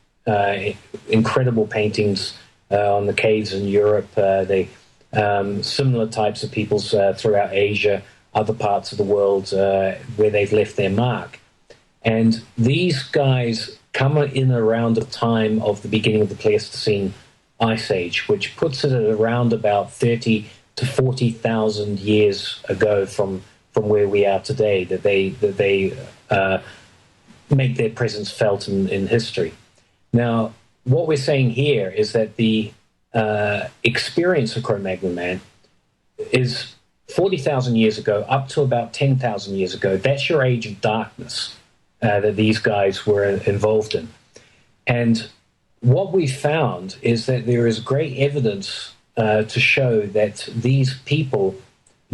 incredible paintings on the caves in Europe, similar types of peoples throughout Asia, other parts of the world where they've left their mark. And these guys come in around the time of the beginning of the Pleistocene Ice Age, which puts it at around about 30 to 40,000 years ago from where we are today, that they make their presence felt in history. Now, what we're saying here is that the experience of Cro-Magnon man is 40,000 years ago up to about 10,000 years ago. That's your age of darkness that these guys were involved in. And what we found is that there is great evidence to show that these people,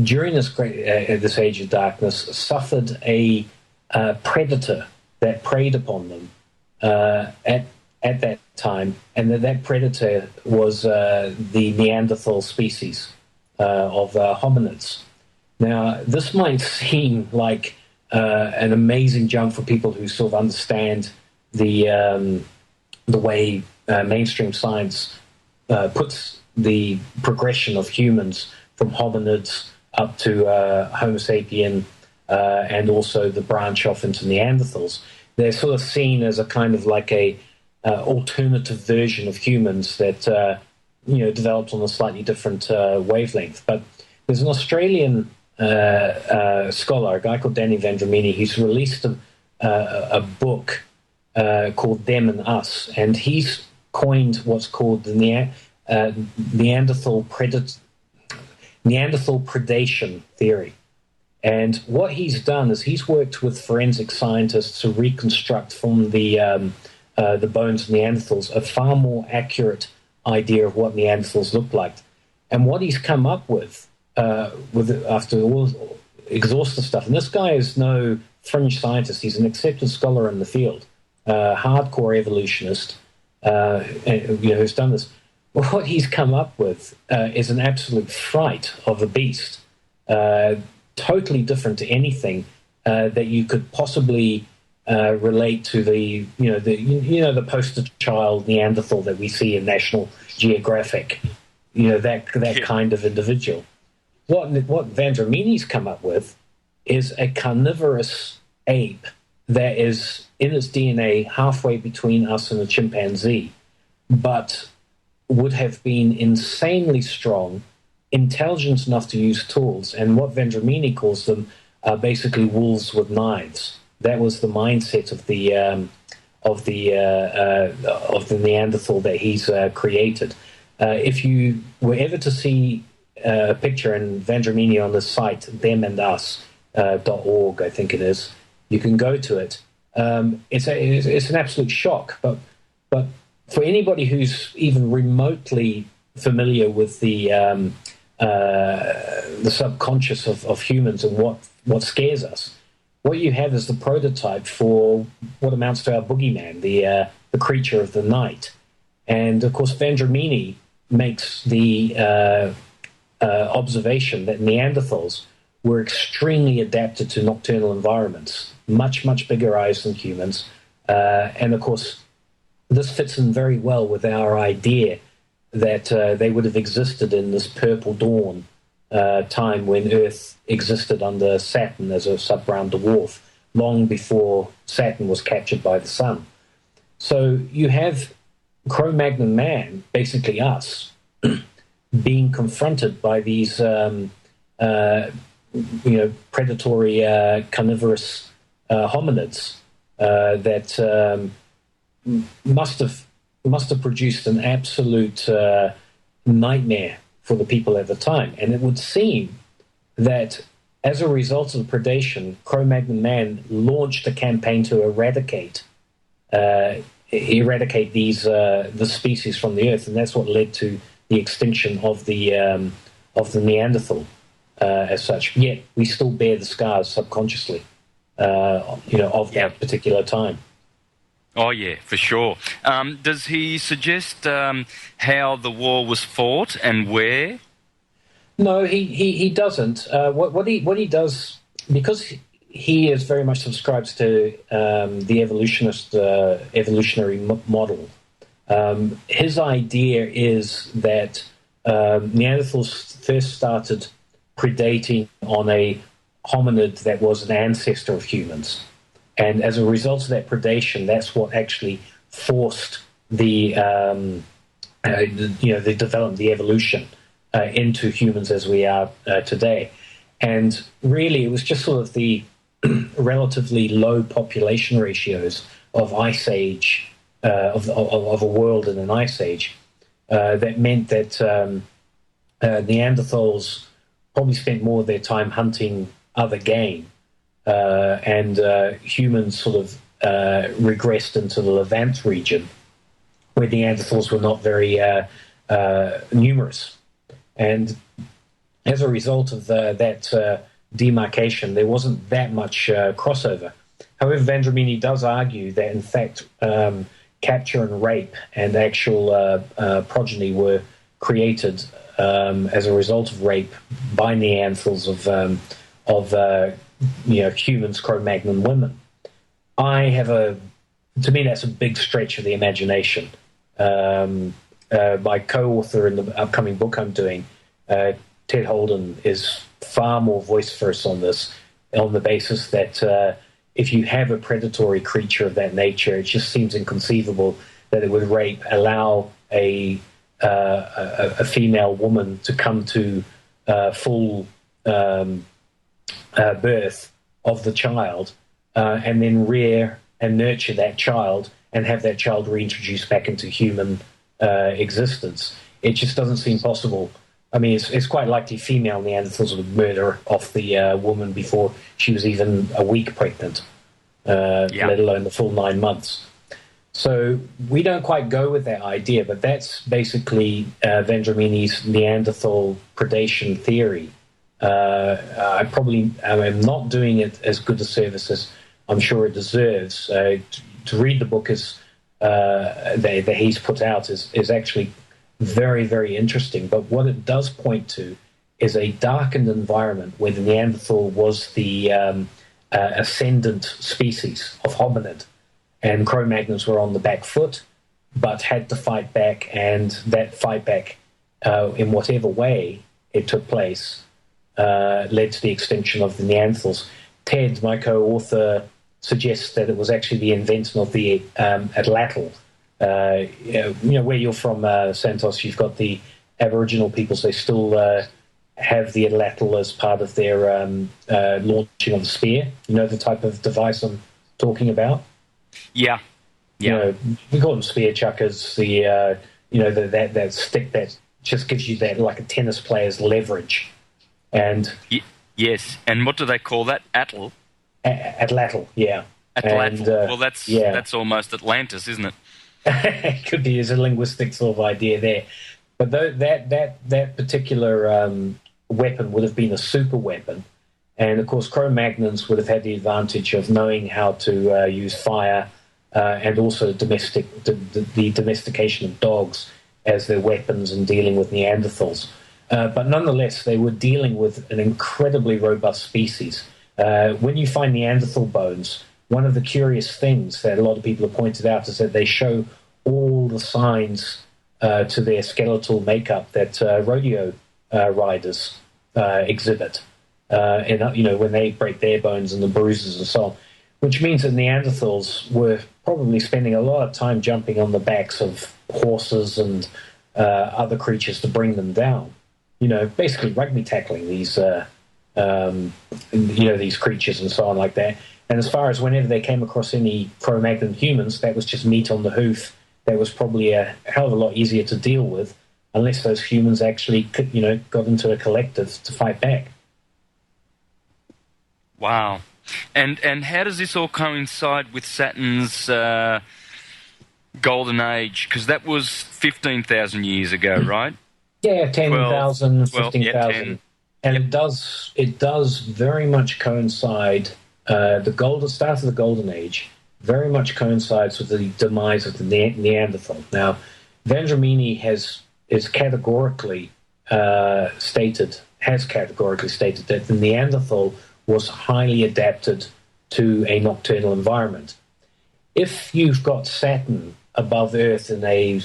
during this age of darkness, suffered a predator that preyed upon them at that time, and that predator was the Neanderthal species of hominids. Now, this might seem like an amazing jump for people who sort of understand the way mainstream science puts the progression of humans from hominids up to Homo sapien, and also the branch off into Neanderthals. They're sort of seen as a kind of like a alternative version of humans that developed on a slightly different wavelength. But there's an Australian scholar, a guy called Danny Vendramini, who's released a book called Them and Us, and he's coined what's called the Neanderthal predation theory. And what he's done is he's worked with forensic scientists to reconstruct from the bones of Neanderthals a far more accurate idea of what Neanderthals looked like. And what he's come up with after all exhaustive stuff, and this guy is no fringe scientist, he's an accepted scholar in the field, hardcore evolutionist, who's done this. Well, what he's come up with is an absolute fright of a beast, totally different to anything that you could possibly relate to the poster child Neanderthal that we see in National Geographic, that kind of individual. What Vendramini's come up with is a carnivorous ape that is in its DNA halfway between us and a chimpanzee, but would have been insanely strong, intelligent enough to use tools, and what Vendramini calls them are basically wolves with knives. That was the mindset of the Neanderthal that he's created. If you were ever to see a picture in Vendramini on the site themandus.org, I think it is, you can go to it. It's an absolute shock, but for anybody who's even remotely familiar with the subconscious of humans and what scares us, what you have is the prototype for what amounts to our boogeyman, the creature of the night. And of course, Vendramini makes the observation that Neanderthals were extremely adapted to nocturnal environments, much, much bigger eyes than humans. And of course, this fits in very well with our idea that they would have existed in this purple dawn time when Earth existed under Saturn as a sub-brown dwarf, long before Saturn was captured by the sun. So you have Cro-Magnon man, basically us, being confronted by these predatory carnivorous hominids that must have produced an absolute nightmare for the people at the time. And it would seem that as a result of the predation, Cro-Magnon man launched a campaign to eradicate these the species from the Earth, and that's what led to the extinction of the Neanderthal as such. Yet we still bear the scars subconsciously, of that particular time. Oh, yeah, for sure. Does he suggest how the war was fought and where? No, he doesn't. What he does, because he is very much subscribes to the evolutionary model. His idea is that Neanderthals first started predating on a hominid that was an ancestor of humans. And as a result of that predation, that's what actually forced the development, the evolution into humans as we are today. And really, it was just sort of the relatively low population ratios of ice age, of a world in an ice age, that meant that Neanderthals probably spent more of their time hunting other game. And humans sort of regressed into the Levant region, where Neanderthals were not very numerous. And as a result of that demarcation, there wasn't that much crossover. However, Vendramini does argue that, in fact, capture and rape and actual progeny were created as a result of rape by Neanderthals of humans, Cro-Magnon women. To me, that's a big stretch of the imagination. My co-author in the upcoming book I'm doing, Ted Holden, is far more vociferous on this, on the basis that if you have a predatory creature of that nature, it just seems inconceivable that it would allow a female woman to come to full birth of the child, and then rear and nurture that child and have that child reintroduced back into human existence. It just doesn't seem possible. I mean, it's quite likely female Neanderthals would murder off the woman before she was even a week pregnant, let alone the full 9 months. So we don't quite go with that idea, but that's basically Vendramini's Neanderthal predation theory. I am not doing it as good a service as I'm sure it deserves. To read the book that he's put out is actually very, very interesting. But what it does point to is a darkened environment where the Neanderthal was the ascendant species of hominid, and Cro-Magnons were on the back foot, but had to fight back, and that fight back, in whatever way it took place, led to the extinction of the Neanderthals. Ted, my co-author, suggests that it was actually the invention of the atlatl. Where you're from, Santos, you've got the Aboriginal peoples. They still have the atlatl as part of their launching of the spear. You know the type of device I'm talking about? Yeah. We call them spear chuckers. That stick that just gives you that, like a tennis player's leverage. And yes, and what do they call that? Atl? Atlatl, yeah. Atlatl. And, that's almost Atlantis, isn't it? It could be as a linguistic sort of idea there. But that particular weapon would have been a super weapon. And, of course, Cro-Magnons would have had the advantage of knowing how to use fire and also the domestication of dogs as their weapons in dealing with Neanderthals. But nonetheless, they were dealing with an incredibly robust species. When you find Neanderthal bones, one of the curious things that a lot of people have pointed out is that they show all the signs to their skeletal makeup that rodeo riders exhibit. When they break their bones and the bruises and so on, which means that Neanderthals were probably spending a lot of time jumping on the backs of horses and other creatures to bring them down. Basically rugby tackling these these creatures and so on like that. And as far as whenever they came across any Cro-Magnon humans, that was just meat on the hoof. That was probably a hell of a lot easier to deal with, unless those humans actually, got into a collective to fight back. Wow. And how does this all coincide with Saturn's golden age? Because that was 15,000 years ago, right? Yeah, 10,000, 15,000. And it does very much coincide. The start of the Golden Age very much coincides with the demise of the Neanderthal. Now, Vendramini has categorically stated that the Neanderthal was highly adapted to a nocturnal environment. If you've got Saturn above Earth in a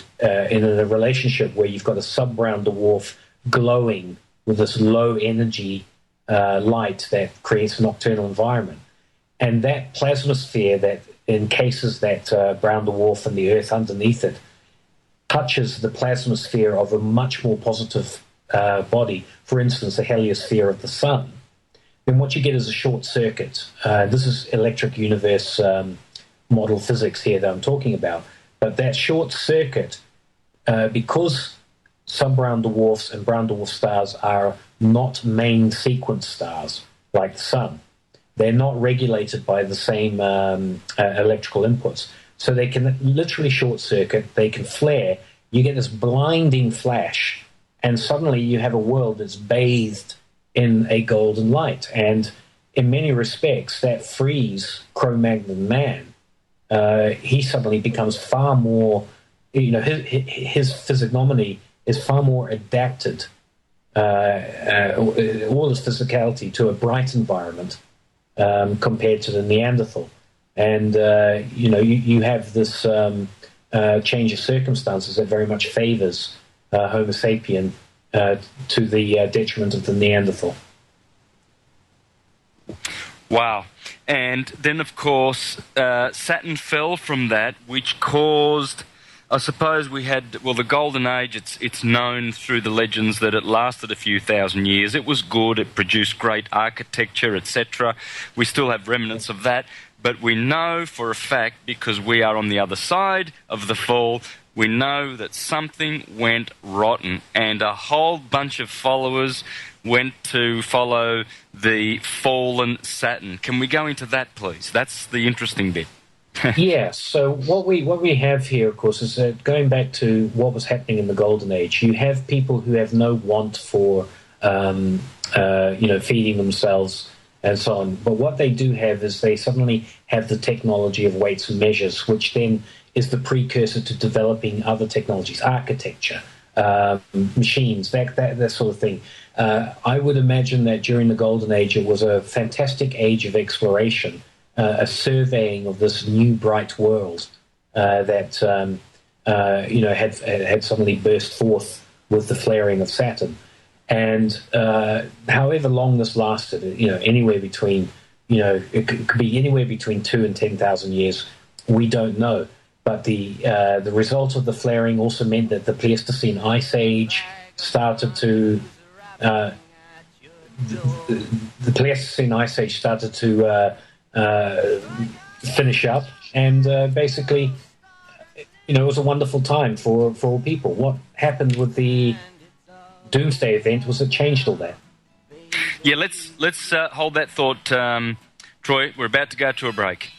relationship where you've got a sub-brown dwarf glowing with this low energy light that creates a nocturnal environment, and that plasmasphere that encases that brown dwarf and the Earth underneath it touches the plasmasphere of a much more positive body, for instance, the heliosphere of the Sun, then what you get is a short circuit. This is electric universe model physics here that I'm talking about. But that short circuit, because sub-brown dwarfs and brown dwarf stars are not main sequence stars like the Sun, they're not regulated by the same electrical inputs. So they can literally short circuit, they can flare, you get this blinding flash, and suddenly you have a world that's bathed in a golden light. And in many respects, that frees Cro-Magnon man. He suddenly becomes far more, his physiognomy is far more adapted, all his physicality, to a bright environment, compared to the Neanderthal. And, you have this change of circumstances that very much favors Homo sapien to the detriment of the Neanderthal. Wow. And then, of course, Saturn fell from that, which caused, I suppose we had, the Golden Age, it's known through the legends that it lasted a few thousand years. It was good, it produced great architecture, etc. We still have remnants of that, but we know for a fact, because we are on the other side of the fall, we know that something went rotten, and a whole bunch of followers went to follow the fallen Saturn. Can we go into that, please? That's the interesting bit. Yeah, so what we have here, of course, is that going back to what was happening in the Golden Age, you have people who have no want for, feeding themselves and so on. But what they do have is they suddenly have the technology of weights and measures, which then is the precursor to developing other technologies, architecture, machines, that sort of thing. I would imagine that during the Golden Age, it was a fantastic age of exploration, a surveying of this new bright world that had suddenly burst forth with the flaring of Saturn. And however long this lasted, anywhere between, it could be anywhere between 2 and 10,000 years. We don't know. But the result of the flaring also meant that the Pleistocene Ice Age started to the Pleistocene Ice Age started to finish up, and basically, it was a wonderful time for all people. What happened with the Doomsday event was it changed all that. Yeah, let's hold that thought, Troy. We're about to go to a break.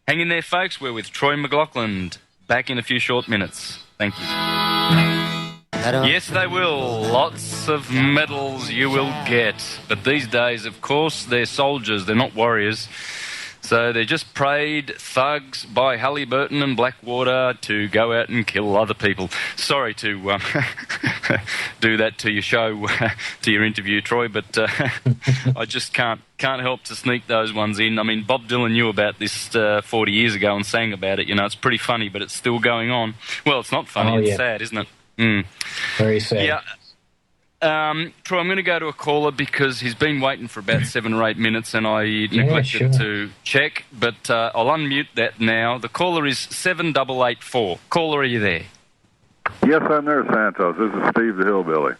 Hang in there, folks. We're with Troy McLachlan. Back in a few short minutes. Thank you. Yes, they will. Lots of medals you will get. But these days, of course, they're soldiers. They're not warriors. So they're just paid thugs by Halliburton and Blackwater to go out and kill other people. Sorry to do that to your show, to your interview, Troy, but I just can't help to sneak those ones in. I mean, Bob Dylan knew about this 40 years ago and sang about it. It's pretty funny, but it's still going on. Well, it's not funny. It's sad, isn't it? Mm. Very sad. Yeah. Troy, I'm going to go to a caller because he's been waiting for about 7 or 8 minutes and I neglected to check, but I'll unmute that now. The caller is 7884. Caller, are you there? Yes, I'm there, Santos. This is Steve the Hillbilly.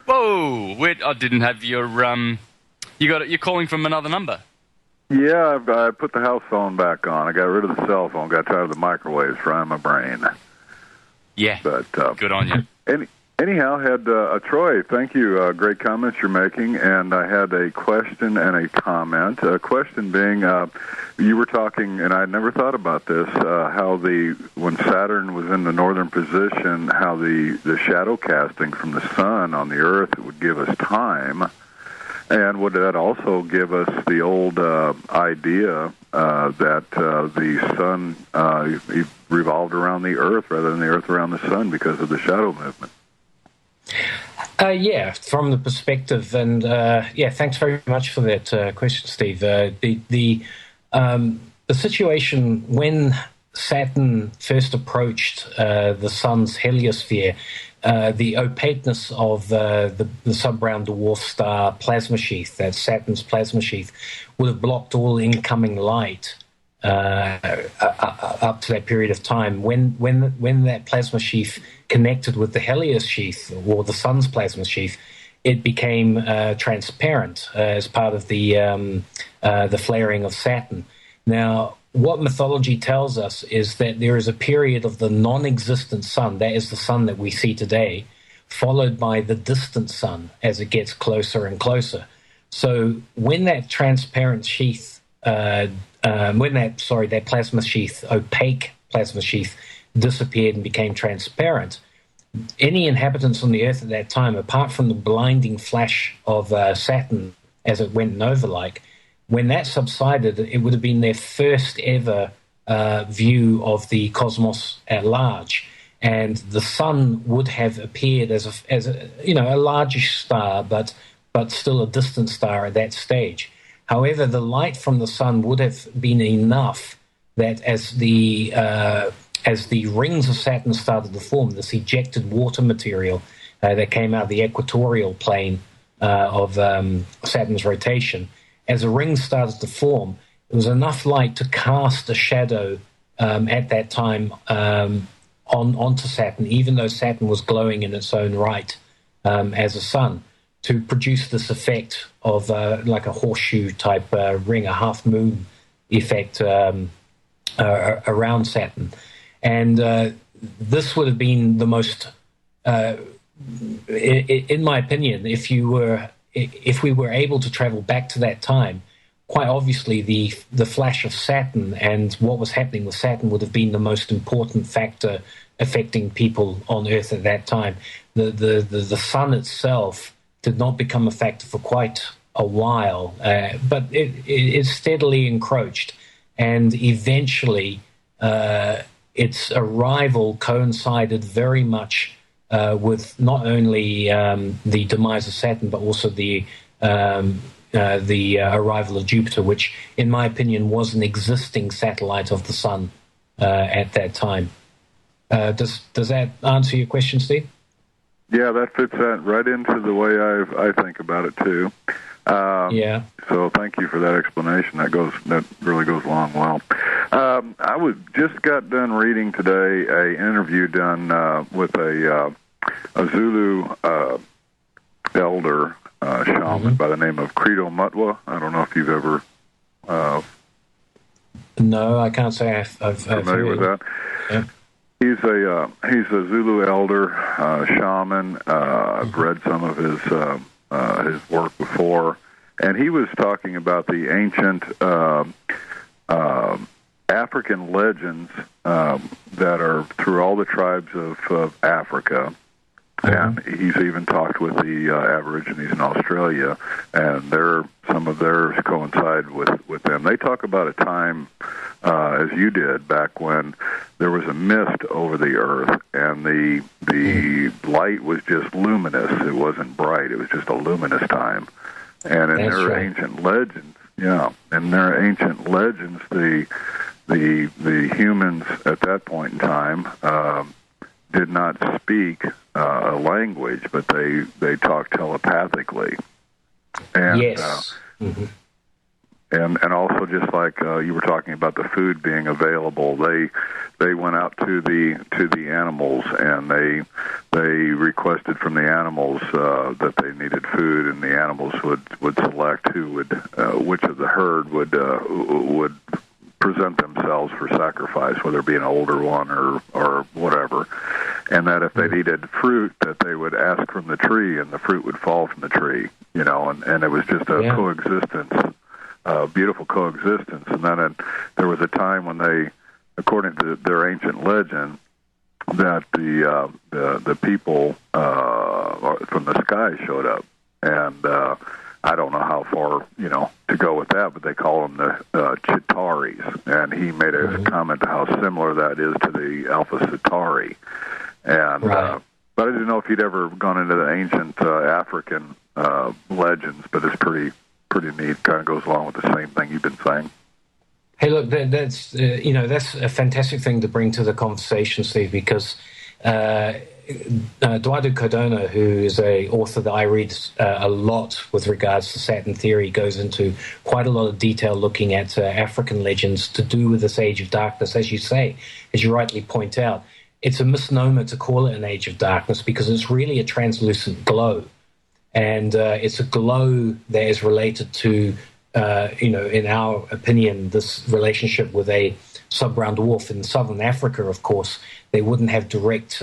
Whoa! Wait, I didn't have your... You're calling from another number? Yeah, I put the house phone back on. I got rid of the cell phone. Got tired of the microwaves frying my brain. Yeah, but good on you. Anyhow, had Troy, thank you. Great comments you're making. And I had a question and a comment. A question being, you were talking, and I had never thought about this, how when Saturn was in the northern position, how the shadow casting from the sun on the Earth would give us time. And would that also give us the old idea that the sun revolved around the Earth rather than the Earth around the sun because of the shadow movement? Yeah, from the perspective, and thanks very much for that question, Steve. The situation when Saturn first approached the sun's heliosphere, the opaqueness of the sub-brown dwarf star plasma sheath, that Saturn's plasma sheath, would have blocked all incoming light up to that period of time. When that plasma sheath connected with the Helios sheath, or the sun's plasma sheath, it became transparent as part of the flaring of Saturn. Now, what mythology tells us is that there is a period of the non-existent sun, that is the sun that we see today, followed by the distant sun as it gets closer and closer. So when that transparent sheath, that plasma sheath, opaque plasma sheath, disappeared and became transparent, any inhabitants on the Earth at that time, apart from the blinding flash of Saturn as it went nova-like, when that subsided, it would have been their first ever view of the cosmos at large, and the sun would have appeared as a largish star, but still a distant star at that stage. However, the light from the sun would have been enough that as the rings of Saturn started to form, this ejected water material that came out of the equatorial plane of Saturn's rotation, as the rings started to form, it was enough light to cast a shadow at that time onto Saturn, even though Saturn was glowing in its own right as a sun, to produce this effect of like a horseshoe type ring, a half moon effect around Saturn. And this would have been the most, in my opinion, if we were able to travel back to that time, quite obviously the flash of Saturn and what was happening with Saturn would have been the most important factor affecting people on Earth at that time. The sun itself did not become a factor for quite a while, but it steadily encroached, and eventually its arrival coincided very much with not only the demise of Saturn, but also the arrival of Jupiter, which, in my opinion, was an existing satellite of the Sun at that time. Does that answer your question, Steve? Yeah, that fits that right into the way I think about it too. Yeah. So thank you for that explanation. That really goes along well. I just got done reading today an interview done with a Zulu elder shaman by the name of Credo Mutwa. I don't know if you've ever. No, I can't say I've familiar with that. Yeah. He's a Zulu elder shaman. I've read some of his work before, and he was talking about the ancient African legends that are through all the tribes of Africa. And he's even talked with the Aborigines in Australia, and some of theirs coincide with them. They talk about a time, as you did, back when there was a mist over the earth, and the light was just luminous. It wasn't bright. It was just a luminous time. And in their ancient legends, the humans at that point in time did not speak a language, but they talked telepathically. And, yes. And also, just like you were talking about the food being available, they went out to the animals, and they requested from the animals that they needed food, and the animals would select which of the herd would present themselves for sacrifice, whether it be an older one or whatever, and that if they needed fruit, that they would ask from the tree, and the fruit would fall from the tree, and it was just a coexistence, beautiful coexistence. And then there was a time when they, according to their ancient legend, that the people from the sky showed up, and I don't know how far, to go with that, but they call them the Chitaris. And he made a comment to how similar that is to the Alpha Centauri. And, but I didn't know if you'd ever gone into the ancient African legends, but it's pretty neat. Kind of goes along with the same thing you've been saying. Hey, look, that's that's a fantastic thing to bring to the conversation, Steve, because Eduardo Cardona, who is an author that I read a lot with regards to Saturn theory, goes into quite a lot of detail looking at African legends to do with this age of darkness. As you say, as you rightly point out, it's a misnomer to call it an age of darkness because it's really a translucent glow. And it's a glow that is related to, in our opinion, this relationship with a sub-brown dwarf in southern Africa. Of course, they wouldn't have direct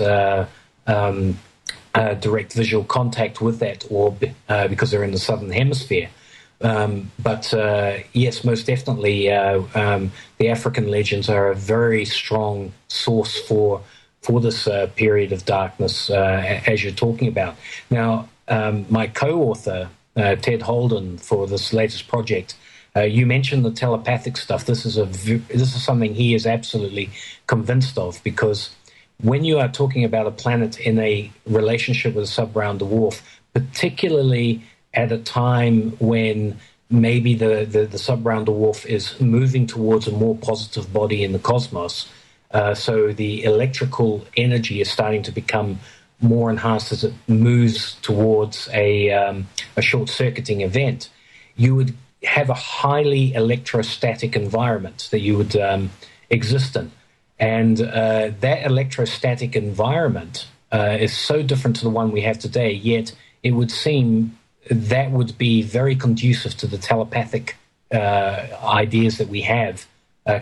visual contact with that orb because they're in the southern hemisphere. But yes, most definitely, the African legends are a very strong source for this period of darkness, as you're talking about. Now, my co-author, Ted Holden, for this latest project, you mentioned the telepathic stuff. This is something he is absolutely convinced of, because when you are talking about a planet in a relationship with a sub-brown dwarf, particularly at a time when maybe the sub-brown dwarf is moving towards a more positive body in the cosmos. So the electrical energy is starting to become more enhanced as it moves towards a short-circuiting event. You would have a highly electrostatic environment that you would exist in. And that electrostatic environment is so different to the one we have today, yet it would seem that would be very conducive to the telepathic ideas that we have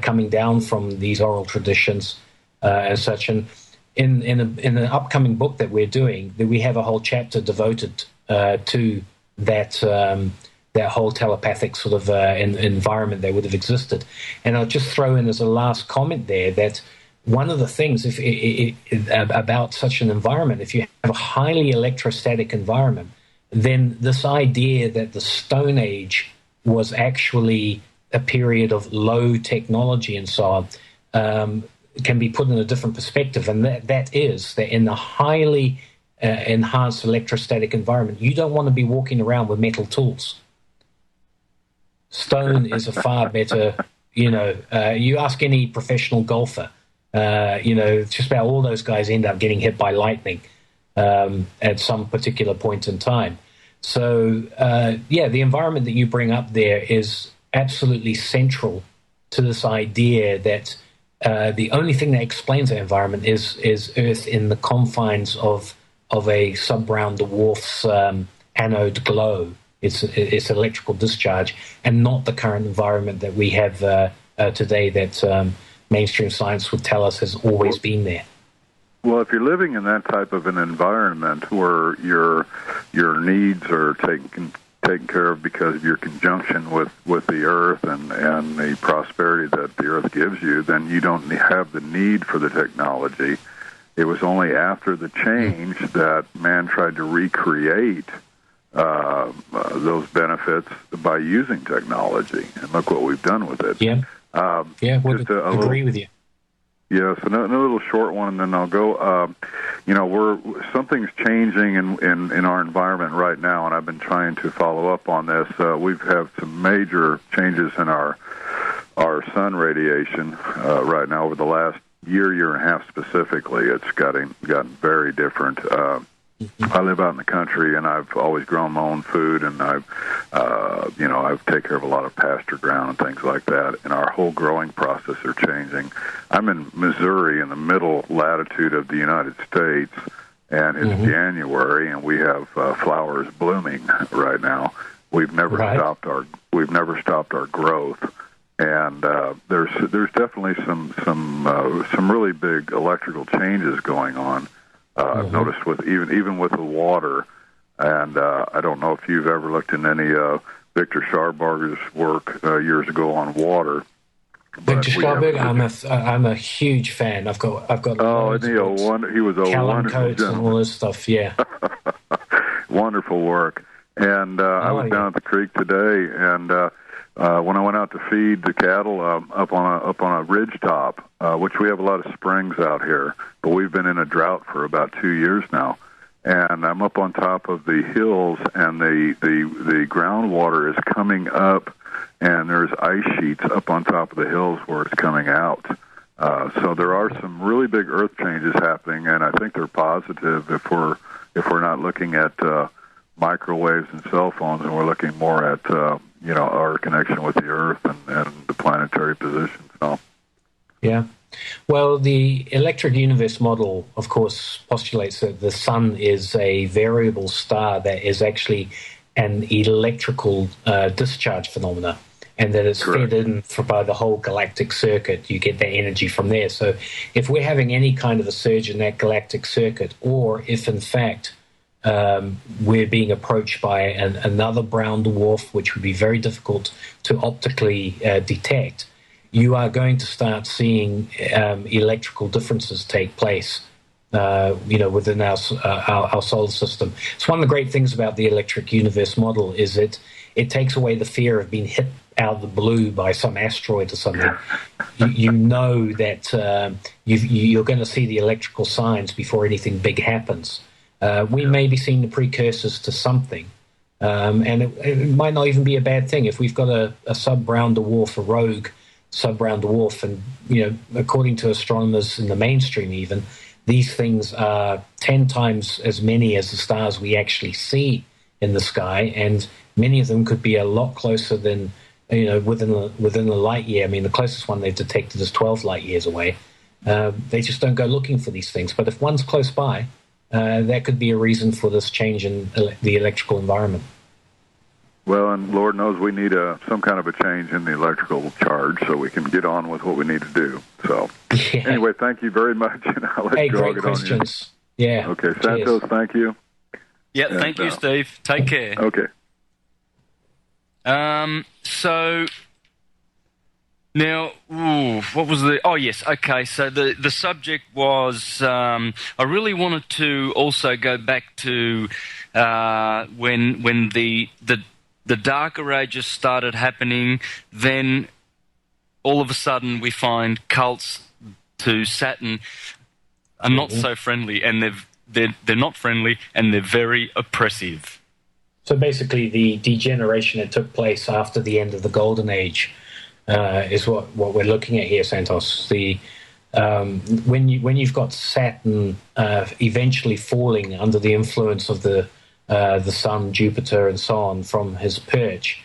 coming down from these oral traditions and such. And in an upcoming book that we're doing, that we have a whole chapter devoted to that that whole telepathic sort of environment that would have existed. And I'll just throw in as a last comment there that one of the things about such an environment, if you have a highly electrostatic environment, then this idea that the Stone Age was actually a period of low technology and so on can be put in a different perspective. And that is that in the highly enhanced electrostatic environment, you don't want to be walking around with metal tools. Stone is a far better, you ask any professional golfer, just about all those guys end up getting hit by lightning at some particular point in time. So, the environment that you bring up there is absolutely central to this idea that the only thing that explains that environment is Earth in the confines of a sub-brown dwarf's anode glow. It's electrical discharge, and not the current environment that we have today that mainstream science would tell us has always been there. Well, if you're living in that type of an environment where your needs are taken care of because of your conjunction with the Earth and the prosperity that the Earth gives you, then you don't have the need for the technology. It was only after the change that man tried to recreate those benefits by using technology, and look what we've done with it. Would agree with you. Yes, another little short one, and then I'll go. Something's changing in our environment right now, and I've been trying to follow up on this. We've had some major changes in our sun radiation right now over the last year and a half specifically. It's gotten very different. I live out in the country, and I've always grown my own food, and I've taken care of a lot of pasture ground and things like that, and our whole growing process are changing. I'm in Missouri, in the middle latitude of the United States, and it's January, and we have flowers blooming right now. We've never stopped our growth, and there's definitely some really big electrical changes going on. I've noticed with even with the water, and I don't know if you've ever looked in any Victor Scharbarger's work years ago on water. Victor Scharberger, I'm a huge fan. I've got. Oh, isn't he he was a wonderful gentleman. And all this stuff. Yeah, wonderful work. And I was down at the creek today, and when I went out to feed the cattle up on a ridge top, which we have a lot of springs out here, but we've been in a drought for about 2 years now. And I'm up on top of the hills, and the groundwater is coming up, and there's ice sheets up on top of the hills where it's coming out. So there are some really big earth changes happening, and I think they're positive if we're not looking at microwaves and cell phones, and we're looking more at our connection with the Earth and the planetary position. So, yeah. Well, the electric universe model, of course, postulates that the sun is a variable star that is actually an electrical discharge phenomena, and that it's fed in by the whole galactic circuit. You get that energy from there. So if we're having any kind of a surge in that galactic circuit, or if, in fact, we're being approached by another brown dwarf, which would be very difficult to optically detect, you are going to start seeing electrical differences take place, within our solar system. It's one of the great things about the electric universe model is it takes away the fear of being hit out of the blue by some asteroid or something. You know that you're going to see the electrical signs before anything big happens. We may be seeing the precursors to something, And it might not even be a bad thing if we've got a sub-brown dwarf, a rogue sub-brown dwarf, and according to astronomers in the mainstream, even these things are 10 times as many as the stars we actually see in the sky, and many of them could be a lot closer than within a light year. I mean, the closest one they've detected is 12 light years away. They just don't go looking for these things. But if one's close by, that could be a reason for this change in the electrical environment. Well, and Lord knows we need some kind of a change in the electrical charge so we can get on with what we need to do. So, Anyway, thank you very much, and I'll let you great get questions. on. Yeah. Okay, Santos, thank you. Yeah, thank you, Steve. Take care. Okay. So now, what was the? Oh, yes. Okay. So the subject was. I really wanted to also go back to when the Darker Ages started happening. Then all of a sudden we find cults to Saturn are not so friendly, and they're not friendly, and they're very oppressive. So basically, the degeneration that took place after the end of the Golden Age is what we're looking at here, Santos. When you've got Saturn eventually falling under the influence of the Sun, Jupiter, and so on from his perch,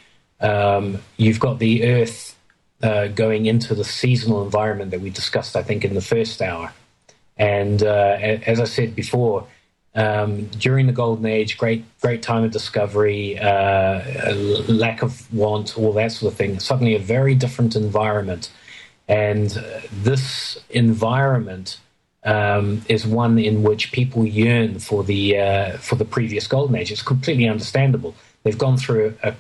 you've got the Earth going into the seasonal environment that we discussed, I think, in the first hour. And as I said before, during the Golden Age, great time of discovery, lack of want, all that sort of thing. Suddenly, a very different environment, and this environment is one in which people yearn for the previous Golden Age. It's completely understandable. They've gone through a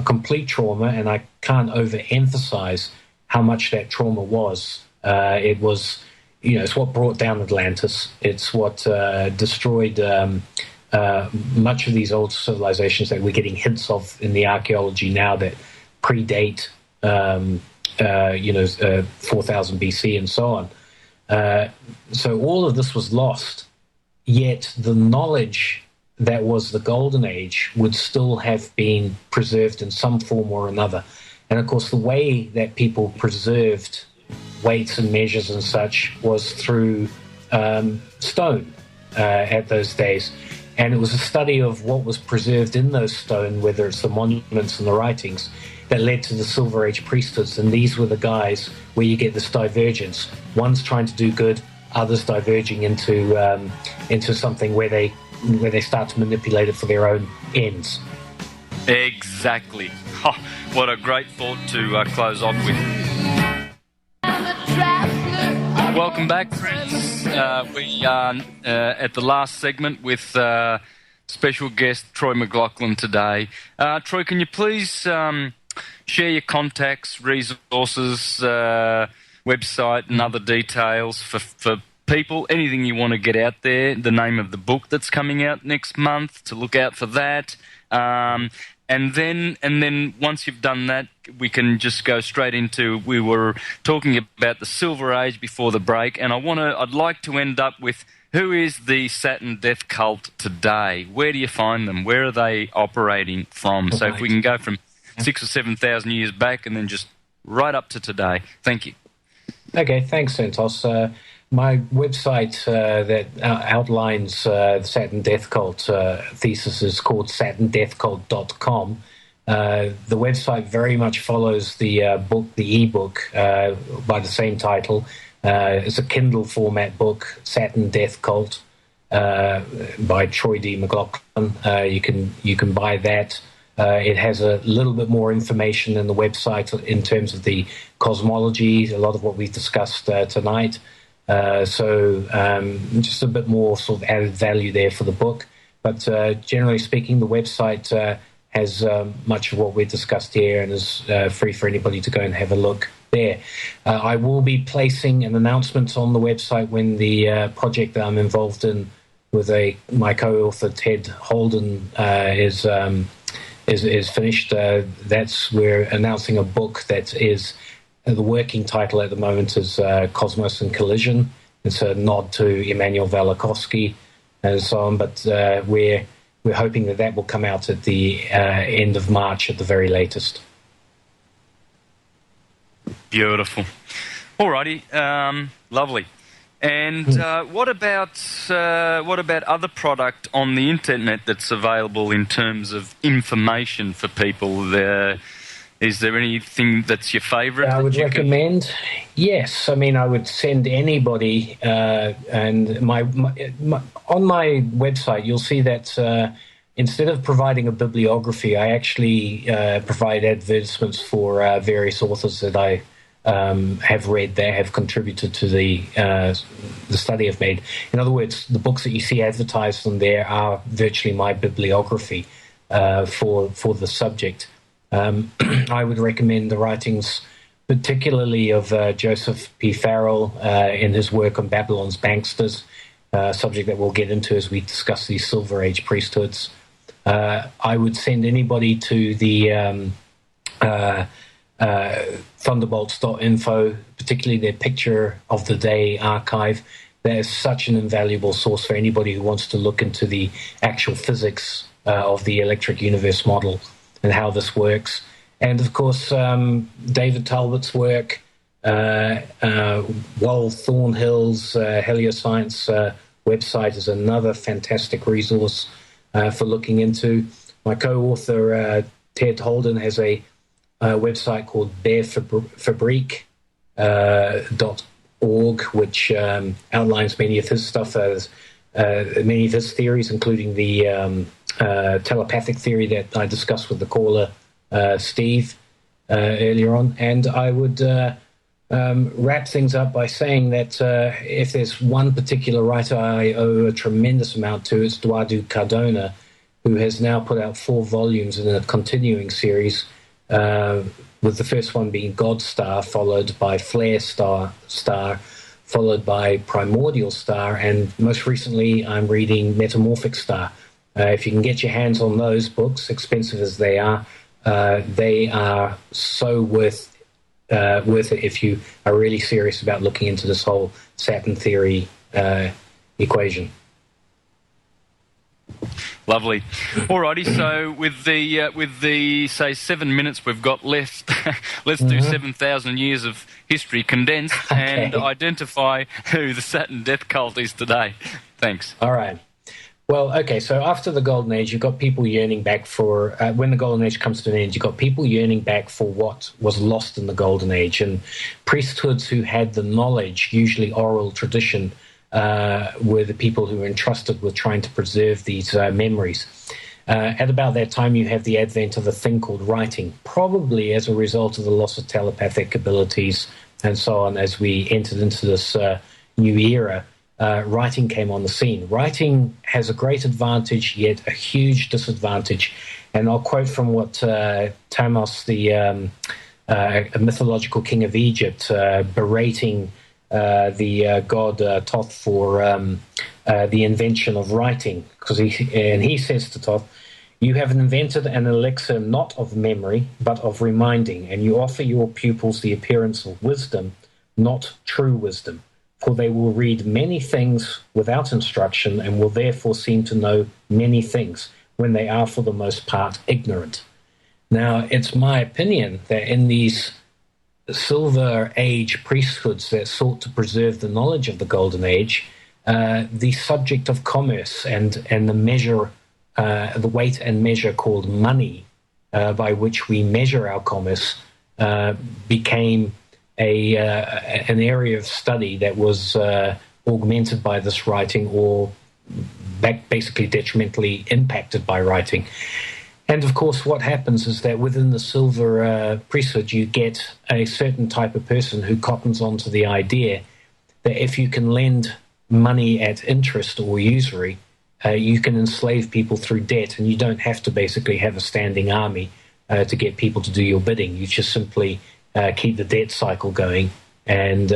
complete trauma, and I can't overemphasize how much that trauma was. It was. It's what brought down Atlantis. It's what destroyed much of these old civilizations that we're getting hints of in the archaeology now that predate, 4000 BC and so on. So all of this was lost, yet the knowledge that was the Golden Age would still have been preserved in some form or another. And of course, the way that people preserved weights and measures and such was through stone at those days. And it was a study of what was preserved in those stone, whether it's the monuments and the writings, that led to the Silver Age priesthoods. And these were the guys where you get this divergence. One's trying to do good, others diverging into something where they start to manipulate it for their own ends. Exactly. Oh, what a great thought to close off with. Welcome back, friends. We are at the last segment with special guest Troy McLachlan today. Troy, can you please share your contacts, resources, website, and other details for people? Anything you want to get out there, the name of the book that's coming out next month, to look out for that. And then once you've done that, we can just go straight into, we were talking about the Silver Age before the break, and I'd like to end up with, who is the Saturn Death Cult today? Where do you find them? Where are they operating from? Okay. So if we can go from 6,000 or 7,000 years back and then just right up to today. Thank you. Okay, thanks, Santos. My website that outlines the Saturn Death Cult thesis is called SaturnDeathCult.com. The website very much follows the book, the ebook, by the same title. It's a Kindle format book, Saturn Death Cult, by Troy D. McLachlan. You can buy that. It has a little bit more information in the website in terms of the cosmology, a lot of what we've discussed tonight. So just a bit more sort of added value there for the book. But generally speaking, the website has much of what we discussed here and is free for anybody to go and have a look there. I will be placing an announcement on the website when the project that I'm involved in with my co-author Ted Holden is finished. We're announcing a book that is. The working title at the moment is Cosmos and Collision. It's a nod to Immanuel Velikovsky and so on, but we're we're hoping that will come out at the end of March at the very latest. Beautiful. Alrighty, lovely. And what about other product on the internet that's available in terms of information for people? Is there anything that's your favourite? I would recommend. Yes, I mean I would send anybody, and on my website you'll see that instead of providing a bibliography, I actually provide advertisements for various authors that I have read that have contributed to the study I've made. In other words, the books that you see advertised on there are virtually my bibliography for the subject. I would recommend the writings, particularly of Joseph P. Farrell in his work on Babylon's banksters, subject that we'll get into as we discuss these Silver Age priesthoods. I would send anybody to the thunderbolts.info, particularly their Picture of the Day archive. That is such an invaluable source for anybody who wants to look into the actual physics of the electric universe model and how this works. And, of course, David Talbot's work, Wal Thornhill's Helioscience website is another fantastic resource for looking into. My co-author, Ted Holden, has a website called bearfabrique.org, which outlines many of his stuff, many of his theories, including the telepathic theory that I discussed with the caller, Steve, earlier on. And I would wrap things up by saying that if there's one particular writer I owe a tremendous amount to, it's Eduardo Cardona, who has now put out 4 volumes in a continuing series, with the first one being God Star, followed by Flare Star, followed by Primordial Star, and most recently I'm reading Metamorphic Star. If you can get your hands on those books, expensive as they are so worth it if you are really serious about looking into this whole Saturn theory equation. Lovely. Alrighty, so with the say 7 minutes we've got left, let's do 7,000 years of history condensed and identify who the Saturn death cult is today. Thanks. All right. Well, okay, so after the Golden Age, you've got people yearning back for, when the Golden Age comes to an end, you've got people yearning back for what was lost in the Golden Age, and priesthoods who had the knowledge, usually oral tradition, were the people who were entrusted with trying to preserve these memories. At about that time, you have the advent of a thing called writing, probably as a result of the loss of telepathic abilities and so on as we entered into this new era. Writing came on the scene. Writing has a great advantage, yet a huge disadvantage. And I'll quote from what Thamos, the mythological king of Egypt, berating the god Thoth for the invention of writing. He says to Thoth, "You have invented an elixir not of memory, but of reminding, and you offer your pupils the appearance of wisdom, not true wisdom. For they will read many things without instruction and will therefore seem to know many things when they are for the most part ignorant." Now, it's my opinion that in these Silver Age priesthoods that sought to preserve the knowledge of the Golden Age, the subject of commerce and the measure, the weight and measure called money, by which we measure our commerce, became an area of study that was augmented by this writing or basically detrimentally impacted by writing. And, of course, what happens is that within the Silver priesthood, you get a certain type of person who cottons onto the idea that if you can lend money at interest or usury, you can enslave people through debt, and you don't have to basically have a standing army to get people to do your bidding. You just simply keep the debt cycle going. And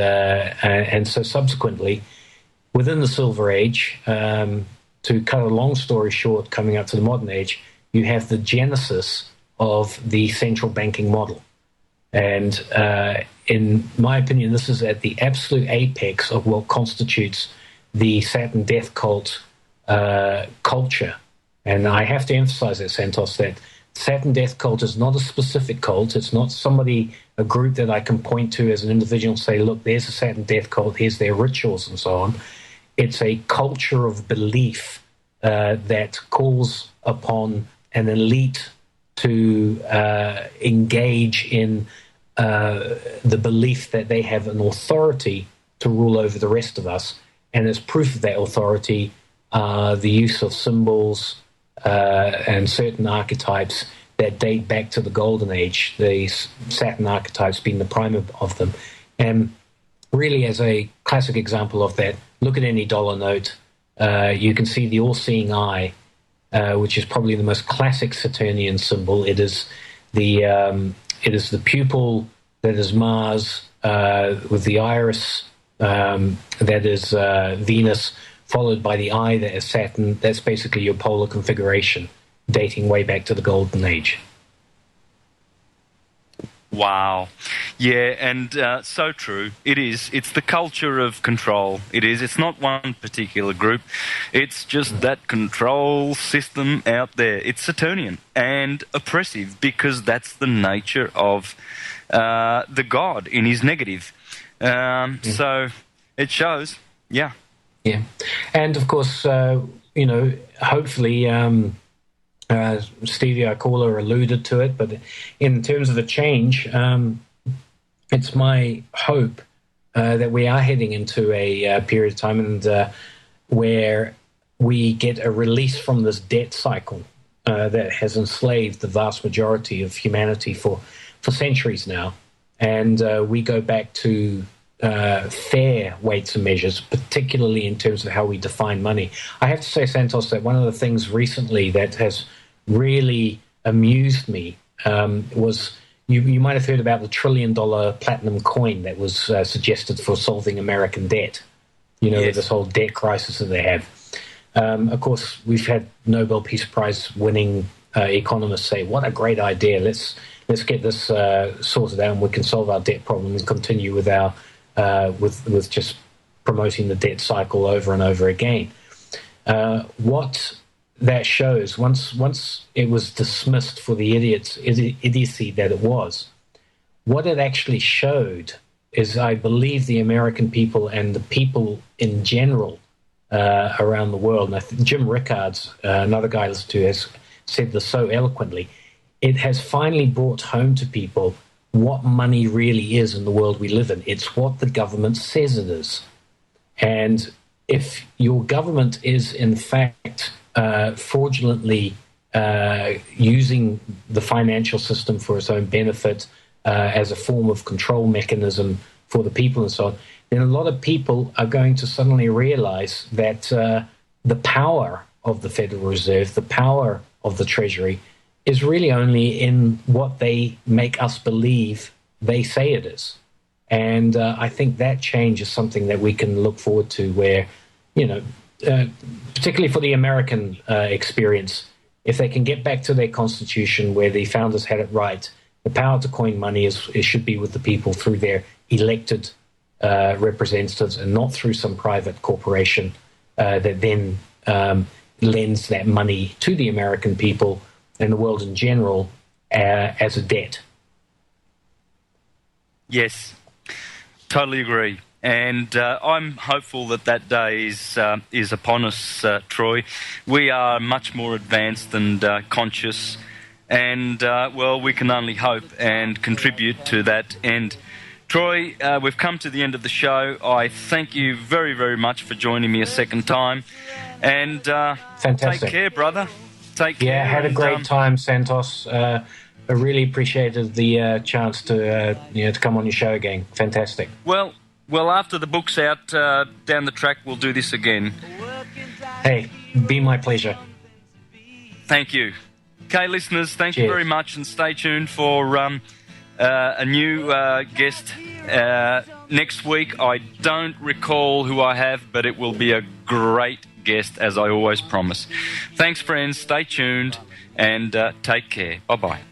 so subsequently, within the Silver Age, to cut a long story short, coming up to the modern age, you have the genesis of the central banking model. And in my opinion, this is at the absolute apex of what constitutes the Saturn death cult culture. And I have to emphasize that, Santos, that Saturn death cult is not a specific cult. It's not a group that I can point to as an individual and say, look, there's a Saturn death cult, here's their rituals and so on. It's a culture of belief that calls upon an elite to engage in the belief that they have an authority to rule over the rest of us. And as proof of that authority, the use of symbols and certain archetypes that date back to the Golden Age, the Saturn archetypes being the prime of them. And really, as a classic example of that, look at any dollar note. You can see the all-seeing eye, which is probably the most classic Saturnian symbol. It is the pupil that is Mars, with the iris that is Venus, followed by the eye that is Saturn. That's basically your polar configuration, dating way back to the Golden Age. Wow. Yeah, and so true. It is. It's the culture of control. It is. It's not one particular group. It's just that control system out there. It's Saturnian and oppressive because that's the nature of the god in his negative. So it shows. Yeah. Yeah. And, of course, hopefully... Stevie Aikola alluded to it, but in terms of a change, it's my hope that we are heading into a period of time and where we get a release from this debt cycle that has enslaved the vast majority of humanity for centuries now, and we go back to fair weights and measures, particularly in terms of how we define money. I have to say, Santos, that one of the things recently that has really amused me was you might have heard about the $1 trillion platinum coin that was suggested for solving American debt. Yes. This whole debt crisis that they have. Of course, we've had Nobel Peace Prize winning economists say, "What a great idea! Let's get this sorted out, and we can solve our debt problem and continue with our with just promoting the debt cycle over and over again." What that shows, once it was dismissed for the idiocy that it was, what it actually showed is, I believe, the American people and the people in general around the world, and I think Jim Rickards, another guy I listen to, has said this so eloquently, it has finally brought home to people what money really is in the world we live in. It's what the government says it is. And if your government is, in fact, fraudulently using the financial system for its own benefit as a form of control mechanism for the people and so on, then a lot of people are going to suddenly realize that the power of the Federal Reserve, the power of the Treasury, is really only in what they make us believe they say it is. And I think that change is something that we can look forward to where, particularly for the American experience, if they can get back to their constitution where the founders had it right, the power to coin money it should be with the people through their elected representatives and not through some private corporation that then lends that money to the American people and the world in general as a debt. Yes, totally agree. And I'm hopeful that day is upon us, Troy. We are much more advanced and conscious, and, we can only hope and contribute to that end. Troy, we've come to the end of the show. I thank you very, very much for joining me a second time. And fantastic. Take care, brother. Take care. Yeah, had a great time, Santos. I really appreciated the chance to come on your show again. Fantastic. Well, after the book's out, down the track, we'll do this again. Hey, be my pleasure. Thank you. Okay, listeners, thank you very much, and stay tuned for a new guest next week. I don't recall who I have, but it will be a great guest, as I always promise. Thanks, friends. Stay tuned and take care. Bye-bye.